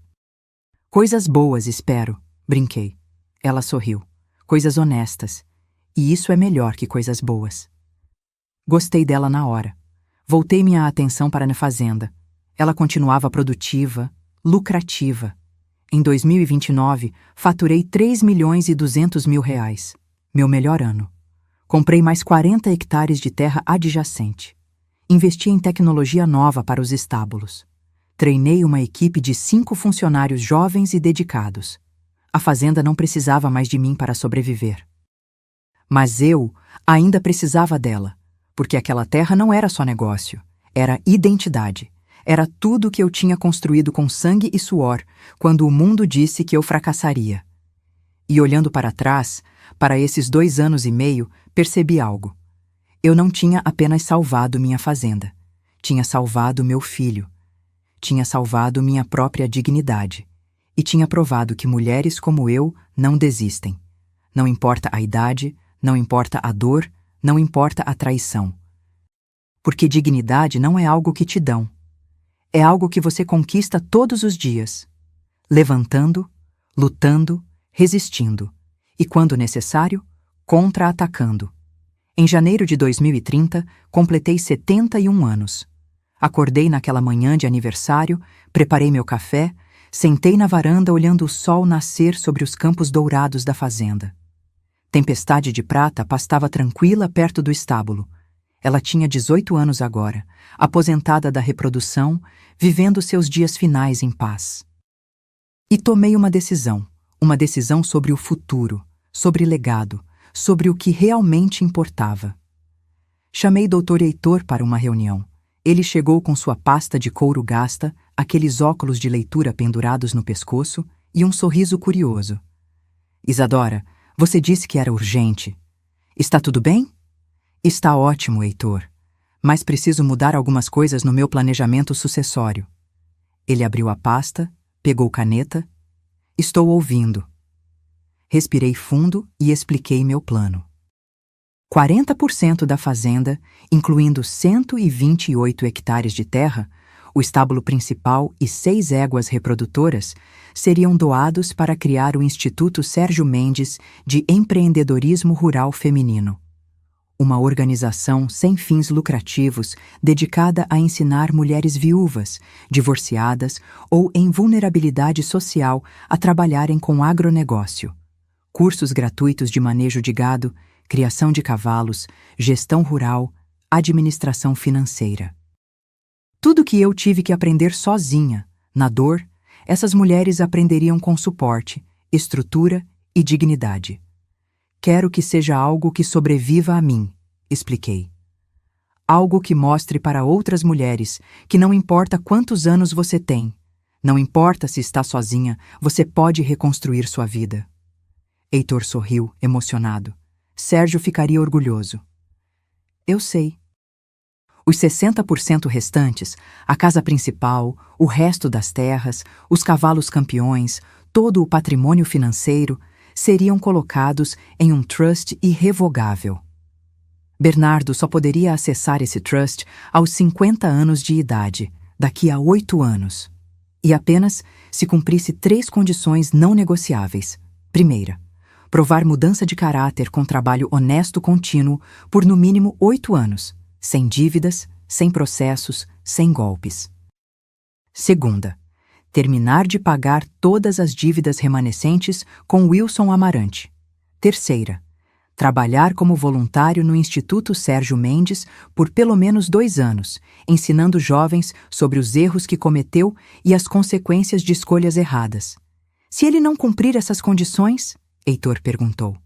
Coisas boas, espero, brinquei. Ela sorriu. Coisas honestas. E isso é melhor que coisas boas. Gostei dela na hora. Voltei minha atenção para a fazenda. Ela continuava produtiva, lucrativa. Em 2029, faturei R$ 3.200.000. Meu melhor ano. Comprei mais 40 hectares de terra adjacente. Investi em tecnologia nova para os estábulos. Treinei uma equipe de 5 funcionários jovens e dedicados. A fazenda não precisava mais de mim para sobreviver. Mas eu ainda precisava dela, porque aquela terra não era só negócio, era identidade. Era tudo o que eu tinha construído com sangue e suor, quando o mundo disse que eu fracassaria. E olhando para trás, para esses 2 anos e meio, percebi algo. Eu não tinha apenas salvado minha fazenda. Tinha salvado meu filho. Tinha salvado minha própria dignidade. E tinha provado que mulheres como eu não desistem. Não importa a idade, não importa a dor, não importa a traição. Porque dignidade não é algo que te dão. É algo que você conquista todos os dias. Levantando, lutando, resistindo. E, quando necessário, contra-atacando. Em janeiro de 2030, completei 71 anos. Acordei naquela manhã de aniversário, preparei meu café, sentei na varanda olhando o sol nascer sobre os campos dourados da fazenda. Tempestade de Prata pastava tranquila perto do estábulo. Ela tinha 18 anos agora, aposentada da reprodução, vivendo seus dias finais em paz. E tomei uma decisão sobre o futuro, sobre legado, sobre o que realmente importava. Chamei Dr. Heitor para uma reunião. Ele chegou com sua pasta de couro gasta, aqueles óculos de leitura pendurados no pescoço e um sorriso curioso. Isadora, você disse que era urgente. Está tudo bem? Está ótimo, Heitor. Mas preciso mudar algumas coisas no meu planejamento sucessório. Ele abriu a pasta, pegou caneta. Estou ouvindo. Respirei fundo e expliquei meu plano. 40% da fazenda, incluindo 128 hectares de terra, o estábulo principal e 6 éguas reprodutoras, seriam doados para criar o Instituto Sérgio Mendes de Empreendedorismo Rural Feminino. Uma organização sem fins lucrativos dedicada a ensinar mulheres viúvas, divorciadas ou em vulnerabilidade social a trabalharem com agronegócio. Cursos gratuitos de manejo de gado, criação de cavalos, gestão rural, administração financeira. Tudo que eu tive que aprender sozinha, na dor, essas mulheres aprenderiam com suporte, estrutura e dignidade. Quero que seja algo que sobreviva a mim, expliquei. Algo que mostre para outras mulheres que não importa quantos anos você tem, não importa se está sozinha, você pode reconstruir sua vida. Heitor sorriu, emocionado. Sérgio ficaria orgulhoso. Eu sei. Os 60% restantes, a casa principal, o resto das terras, os cavalos campeões, todo o patrimônio financeiro, seriam colocados em um trust irrevogável. Bernardo só poderia acessar esse trust aos 50 anos de idade, daqui a 8 anos. E apenas se cumprisse 3 condições não negociáveis. Primeira, provar mudança de caráter com trabalho honesto contínuo por no mínimo 8 anos, sem dívidas, sem processos, sem golpes. Segunda, terminar de pagar todas as dívidas remanescentes com Wilson Amarante. Terceira, trabalhar como voluntário no Instituto Sérgio Mendes por pelo menos 2 anos, ensinando jovens sobre os erros que cometeu e as consequências de escolhas erradas. Se ele não cumprir essas condições, Heitor perguntou,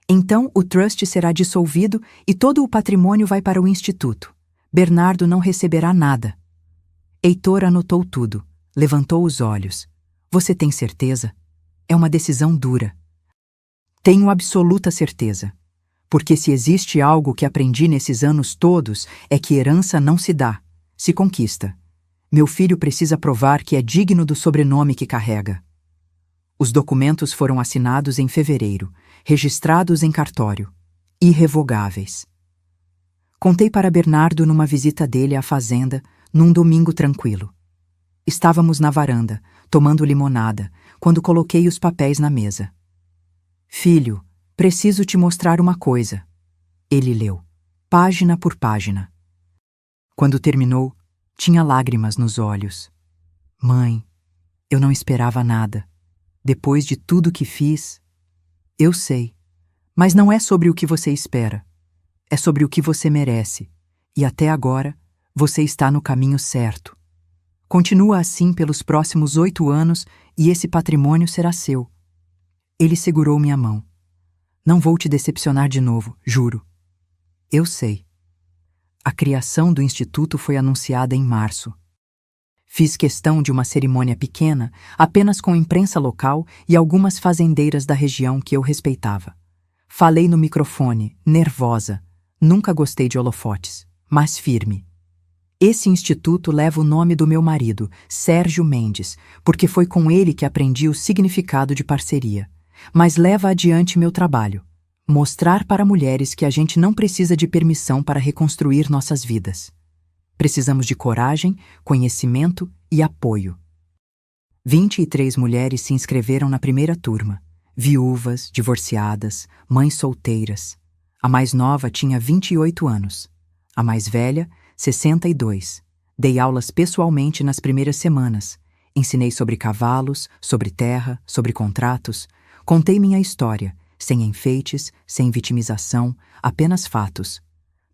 então o trust será dissolvido e todo o patrimônio vai para o Instituto. Bernardo não receberá nada. Heitor anotou tudo, levantou os olhos. Você tem certeza? É uma decisão dura. Tenho absoluta certeza. Porque se existe algo que aprendi nesses anos todos é que herança não se dá, se conquista. Meu filho precisa provar que é digno do sobrenome que carrega. Os documentos foram assinados em fevereiro, registrados em cartório, irrevogáveis. Contei para Bernardo numa visita dele à fazenda, num domingo tranquilo. Estávamos na varanda, tomando limonada, quando coloquei os papéis na mesa. Filho, preciso te mostrar uma coisa. Ele leu, página por página. Quando terminou, tinha lágrimas nos olhos. Mãe, eu não esperava nada. Depois de tudo que fiz, eu sei, mas não é sobre o que você espera, é sobre o que você merece, e até agora você está no caminho certo. Continua assim pelos próximos 8 anos e esse patrimônio será seu. Ele segurou minha mão. Não vou te decepcionar de novo, juro. Eu sei. A criação do Instituto foi anunciada em março. Fiz questão de uma cerimônia pequena, apenas com imprensa local e algumas fazendeiras da região que eu respeitava. Falei no microfone, nervosa. Nunca gostei de holofotes, mas firme. Esse instituto leva o nome do meu marido, Sérgio Mendes, porque foi com ele que aprendi o significado de parceria. Mas leva adiante meu trabalho. Mostrar para mulheres que a gente não precisa de permissão para reconstruir nossas vidas. Precisamos de coragem, conhecimento e apoio. 23 mulheres se inscreveram na primeira turma. Viúvas, divorciadas, mães solteiras. A mais nova tinha 28 anos. A mais velha, 62. Dei aulas pessoalmente nas primeiras semanas. Ensinei sobre cavalos, sobre terra, sobre contratos. Contei minha história, sem enfeites, sem vitimização, apenas fatos.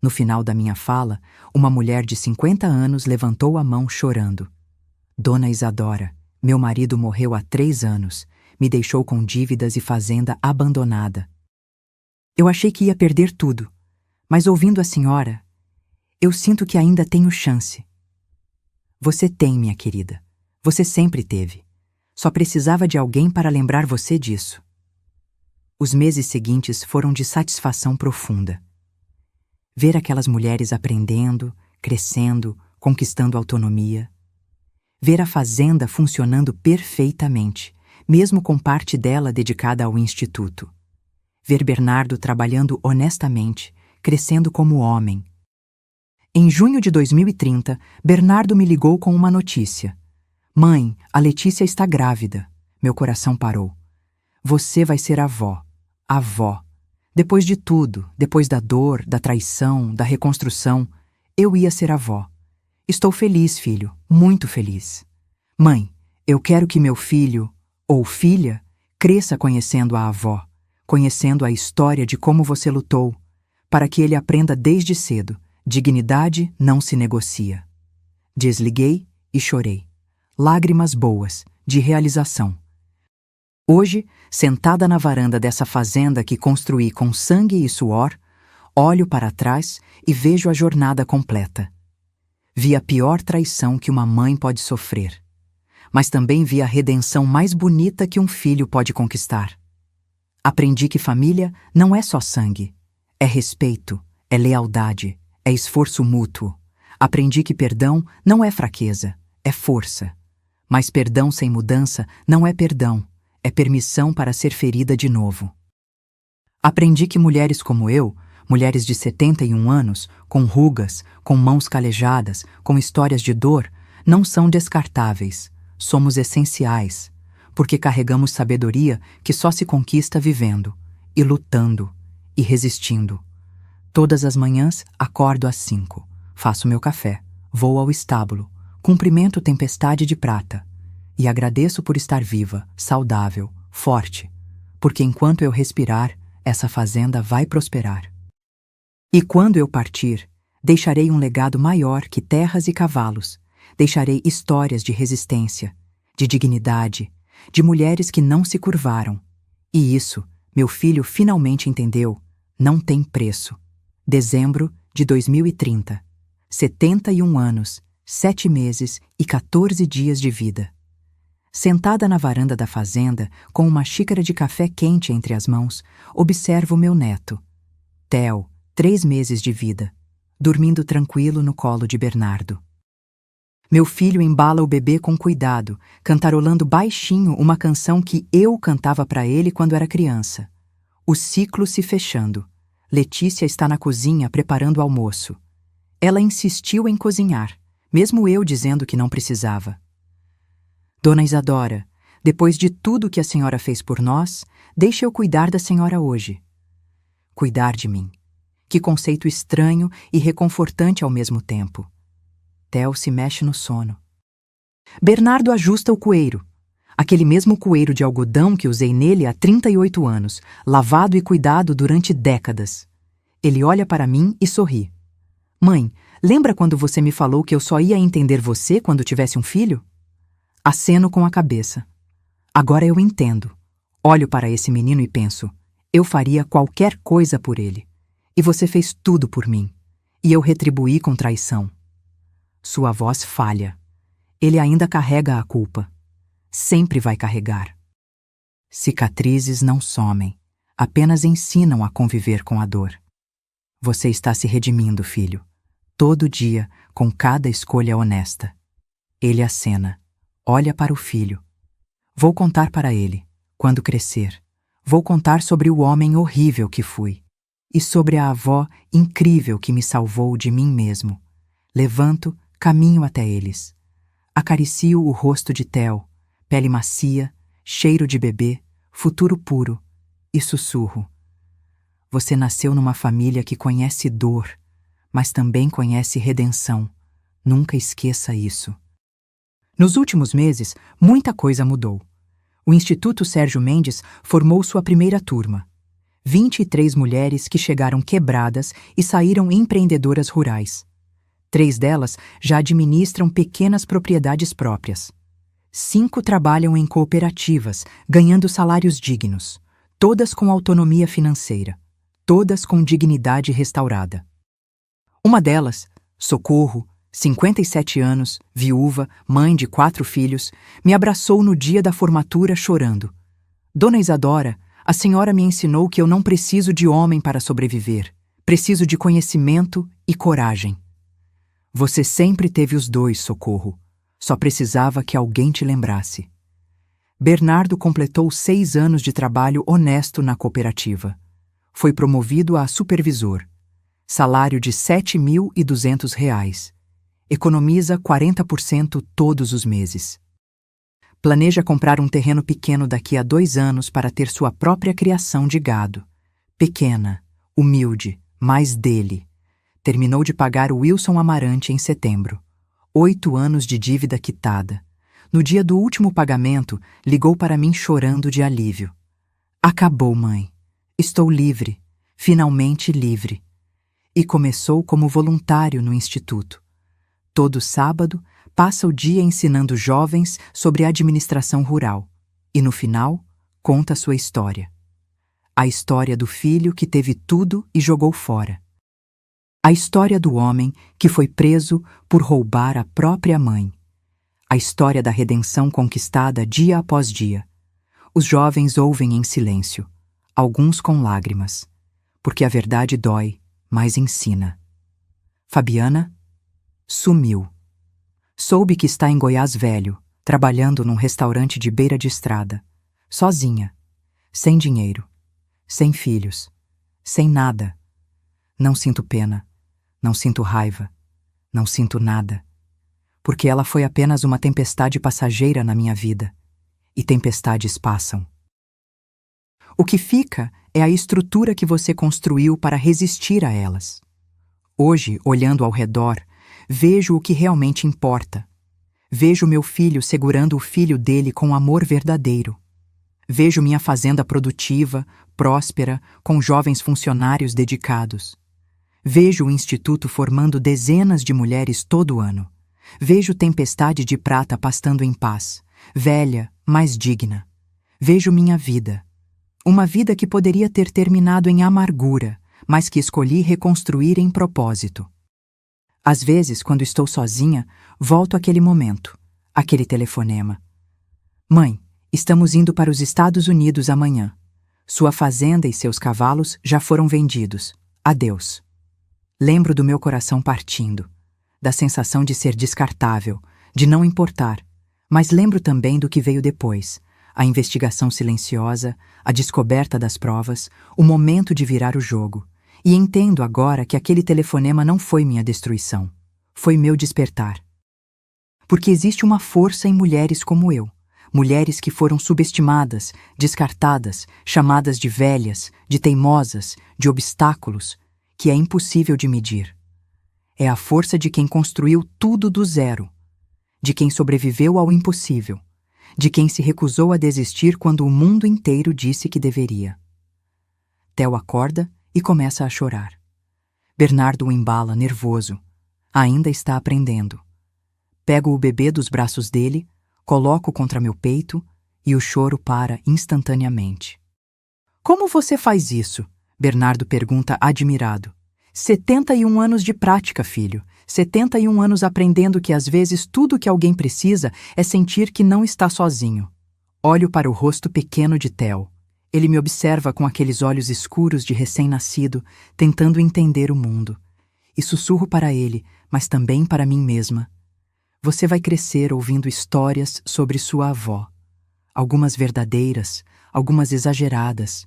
No final da minha fala, uma mulher de 50 anos levantou a mão chorando. Dona Isadora, meu marido morreu há 3 anos, me deixou com dívidas e fazenda abandonada. Eu achei que ia perder tudo, mas ouvindo a senhora, eu sinto que ainda tenho chance. Você tem, minha querida. Você sempre teve. Só precisava de alguém para lembrar você disso. Os meses seguintes foram de satisfação profunda. Ver aquelas mulheres aprendendo, crescendo, conquistando autonomia. Ver a fazenda funcionando perfeitamente, mesmo com parte dela dedicada ao instituto. Ver Bernardo trabalhando honestamente, crescendo como homem. Em junho de 2030, Bernardo me ligou com uma notícia. Mãe, a Letícia está grávida. Meu coração parou. Você vai ser avó. Avó. Depois de tudo, depois da dor, da traição, da reconstrução, eu ia ser avó. Estou feliz, filho, muito feliz. Mãe, eu quero que meu filho, ou filha, cresça conhecendo a avó, conhecendo a história de como você lutou, para que ele aprenda desde cedo. Dignidade não se negocia. Desliguei e chorei. Lágrimas boas, de realização. Hoje, sentada na varanda dessa fazenda que construí com sangue e suor, olho para trás e vejo a jornada completa. Vi a pior traição que uma mãe pode sofrer, mas também vi a redenção mais bonita que um filho pode conquistar. Aprendi que família não é só sangue, é respeito, é lealdade, é esforço mútuo. Aprendi que perdão não é fraqueza, é força. Mas perdão sem mudança não é perdão, é permissão para ser ferida de novo. Aprendi que mulheres como eu, mulheres de 71 anos, com rugas, com mãos calejadas, com histórias de dor, não são descartáveis, somos essenciais, porque carregamos sabedoria que só se conquista vivendo, e lutando, e resistindo. Todas as manhãs acordo às 5, faço meu café, vou ao estábulo, cumprimento tempestade de prata, e agradeço por estar viva, saudável, forte, porque enquanto eu respirar, essa fazenda vai prosperar. E quando eu partir, deixarei um legado maior que terras e cavalos, deixarei histórias de resistência, de dignidade, de mulheres que não se curvaram. E isso, meu filho finalmente entendeu, não tem preço. Dezembro de 2030. 71 anos, 7 meses e 14 dias de vida. Sentada na varanda da fazenda, com uma xícara de café quente entre as mãos, observo meu neto, Theo, 3 meses de vida, dormindo tranquilo no colo de Bernardo. Meu filho embala o bebê com cuidado, cantarolando baixinho uma canção que eu cantava para ele quando era criança. O ciclo se fechando. Letícia está na cozinha preparando o almoço. Ela insistiu em cozinhar, mesmo eu dizendo que não precisava. Dona Isadora, depois de tudo que a senhora fez por nós, deixe eu cuidar da senhora hoje. Cuidar de mim. Que conceito estranho e reconfortante ao mesmo tempo. Theo se mexe no sono. Bernardo ajusta o coeiro. Aquele mesmo coeiro de algodão que usei nele há 38 anos, lavado e cuidado durante décadas. Ele olha para mim e sorri. Mãe, lembra quando você me falou que eu só ia entender você quando tivesse um filho? Aceno com a cabeça. Agora eu entendo. Olho para esse menino e penso, eu faria qualquer coisa por ele. E você fez tudo por mim. E eu retribuí com traição. Sua voz falha. Ele ainda carrega a culpa. Sempre vai carregar. Cicatrizes não somem, apenas ensinam a conviver com a dor. Você está se redimindo, filho. Todo dia, com cada escolha honesta. Ele acena. Olha para o filho. Vou contar para ele, quando crescer. Vou contar sobre o homem horrível que fui. E sobre a avó incrível que me salvou de mim mesmo. Levanto, caminho até eles. Acaricio o rosto de Theo, pele macia, cheiro de bebê, futuro puro, e sussurro. Você nasceu numa família que conhece dor, mas também conhece redenção. Nunca esqueça isso. Nos últimos meses, muita coisa mudou. O Instituto Sérgio Mendes formou sua primeira turma. 23 mulheres que chegaram quebradas e saíram empreendedoras rurais. 3 delas já administram pequenas propriedades próprias. 5 trabalham em cooperativas, ganhando salários dignos, todas com autonomia financeira, todas com dignidade restaurada. Uma delas, Socorro, 57 anos, viúva, mãe de 4 filhos, me abraçou no dia da formatura chorando. Dona Isadora, a senhora me ensinou que eu não preciso de homem para sobreviver. Preciso de conhecimento e coragem. Você sempre teve os dois, Socorro. Só precisava que alguém te lembrasse. Bernardo completou 6 anos de trabalho honesto na cooperativa. Foi promovido a supervisor. Salário de R$ 7.200. Economiza 40% todos os meses. Planeja comprar um terreno pequeno daqui a 2 anos para ter sua própria criação de gado. Pequena, humilde, mas dele. Terminou de pagar o Wilson Amarante em setembro. 8 anos de dívida quitada. No dia do último pagamento, ligou para mim chorando de alívio. Acabou, mãe. Estou livre. Finalmente livre. E começou como voluntário no instituto. Todo sábado, passa o dia ensinando jovens sobre administração rural e, no final, conta sua história. A história do filho que teve tudo e jogou fora. A história do homem que foi preso por roubar a própria mãe. A história da redenção conquistada dia após dia. Os jovens ouvem em silêncio, alguns com lágrimas, porque a verdade dói, mas ensina. Fabiana sumiu. Soube que está em Goiás Velho, trabalhando num restaurante de beira de estrada, sozinha, sem dinheiro, sem filhos, sem nada. Não sinto pena, não sinto raiva, não sinto nada, porque ela foi apenas uma tempestade passageira na minha vida, e tempestades passam. O que fica é a estrutura que você construiu para resistir a elas. Hoje, olhando ao redor, vejo o que realmente importa. Vejo meu filho segurando o filho dele com amor verdadeiro. Vejo minha fazenda produtiva, próspera, com jovens funcionários dedicados. Vejo o instituto formando dezenas de mulheres todo ano. Vejo Tempestade de Prata pastando em paz, velha, mas digna. Vejo minha vida. Uma vida que poderia ter terminado em amargura, mas que escolhi reconstruir em propósito. Às vezes, quando estou sozinha, volto àquele momento, aquele telefonema. Mãe, estamos indo para os Estados Unidos amanhã. Sua fazenda e seus cavalos já foram vendidos. Adeus. Lembro do meu coração partindo, da sensação de ser descartável, de não importar, mas lembro também do que veio depois, a investigação silenciosa, a descoberta das provas, o momento de virar o jogo. E entendo agora que aquele telefonema não foi minha destruição, foi meu despertar. Porque existe uma força em mulheres como eu, mulheres que foram subestimadas, descartadas, chamadas de velhas, de teimosas, de obstáculos, que é impossível de medir. É a força de quem construiu tudo do zero, de quem sobreviveu ao impossível, de quem se recusou a desistir quando o mundo inteiro disse que deveria. Theo acorda e começa a chorar. Bernardo o embala, nervoso. Ainda está aprendendo. Pego o bebê dos braços dele, coloco contra meu peito e o choro para instantaneamente. Como você faz isso? Bernardo pergunta admirado. 71 anos de prática, filho. 71 anos aprendendo que às vezes tudo que alguém precisa é sentir que não está sozinho. Olho para o rosto pequeno de Theo. Ele me observa com aqueles olhos escuros de recém-nascido, tentando entender o mundo. E sussurro para ele, mas também para mim mesma. Você vai crescer ouvindo histórias sobre sua avó. Algumas verdadeiras, algumas exageradas.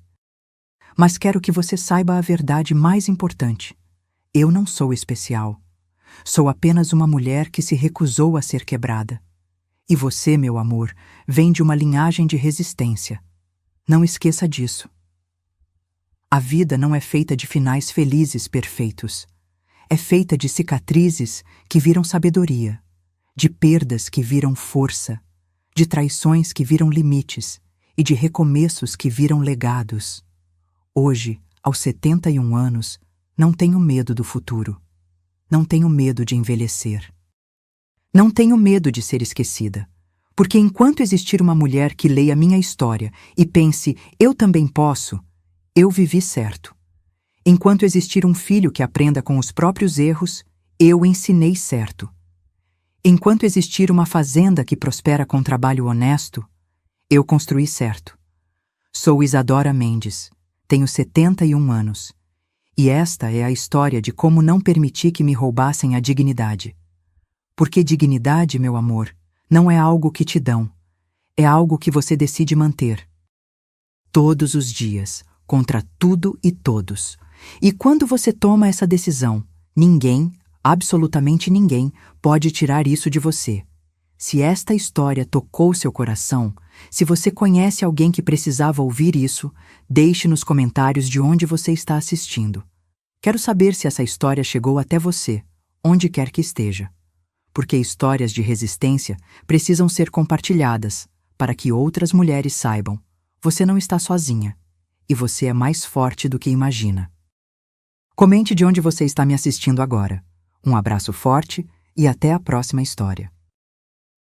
Mas quero que você saiba a verdade mais importante. Eu não sou especial. Sou apenas uma mulher que se recusou a ser quebrada. E você, meu amor, vem de uma linhagem de resistência. Não esqueça disso. A vida não é feita de finais felizes perfeitos. É feita de cicatrizes que viram sabedoria, de perdas que viram força, de traições que viram limites e de recomeços que viram legados. Hoje, aos 71 anos, não tenho medo do futuro. Não tenho medo de envelhecer. Não tenho medo de ser esquecida. Porque enquanto existir uma mulher que leia minha história e pense, eu também posso, eu vivi certo. Enquanto existir um filho que aprenda com os próprios erros, eu ensinei certo. Enquanto existir uma fazenda que prospera com trabalho honesto, eu construí certo. Sou Isadora Mendes, tenho 71 anos. E esta é a história de como não permiti que me roubassem a dignidade. Porque dignidade, meu amor, não é algo que te dão, é algo que você decide manter. Todos os dias, contra tudo e todos. E quando você toma essa decisão, ninguém, absolutamente ninguém, pode tirar isso de você. Se esta história tocou seu coração, se você conhece alguém que precisava ouvir isso, deixe nos comentários de onde você está assistindo. Quero saber se essa história chegou até você, onde quer que esteja. Porque histórias de resistência precisam ser compartilhadas para que outras mulheres saibam. Você não está sozinha. E você é mais forte do que imagina. Comente de onde você está me assistindo agora. Um abraço forte e até a próxima história.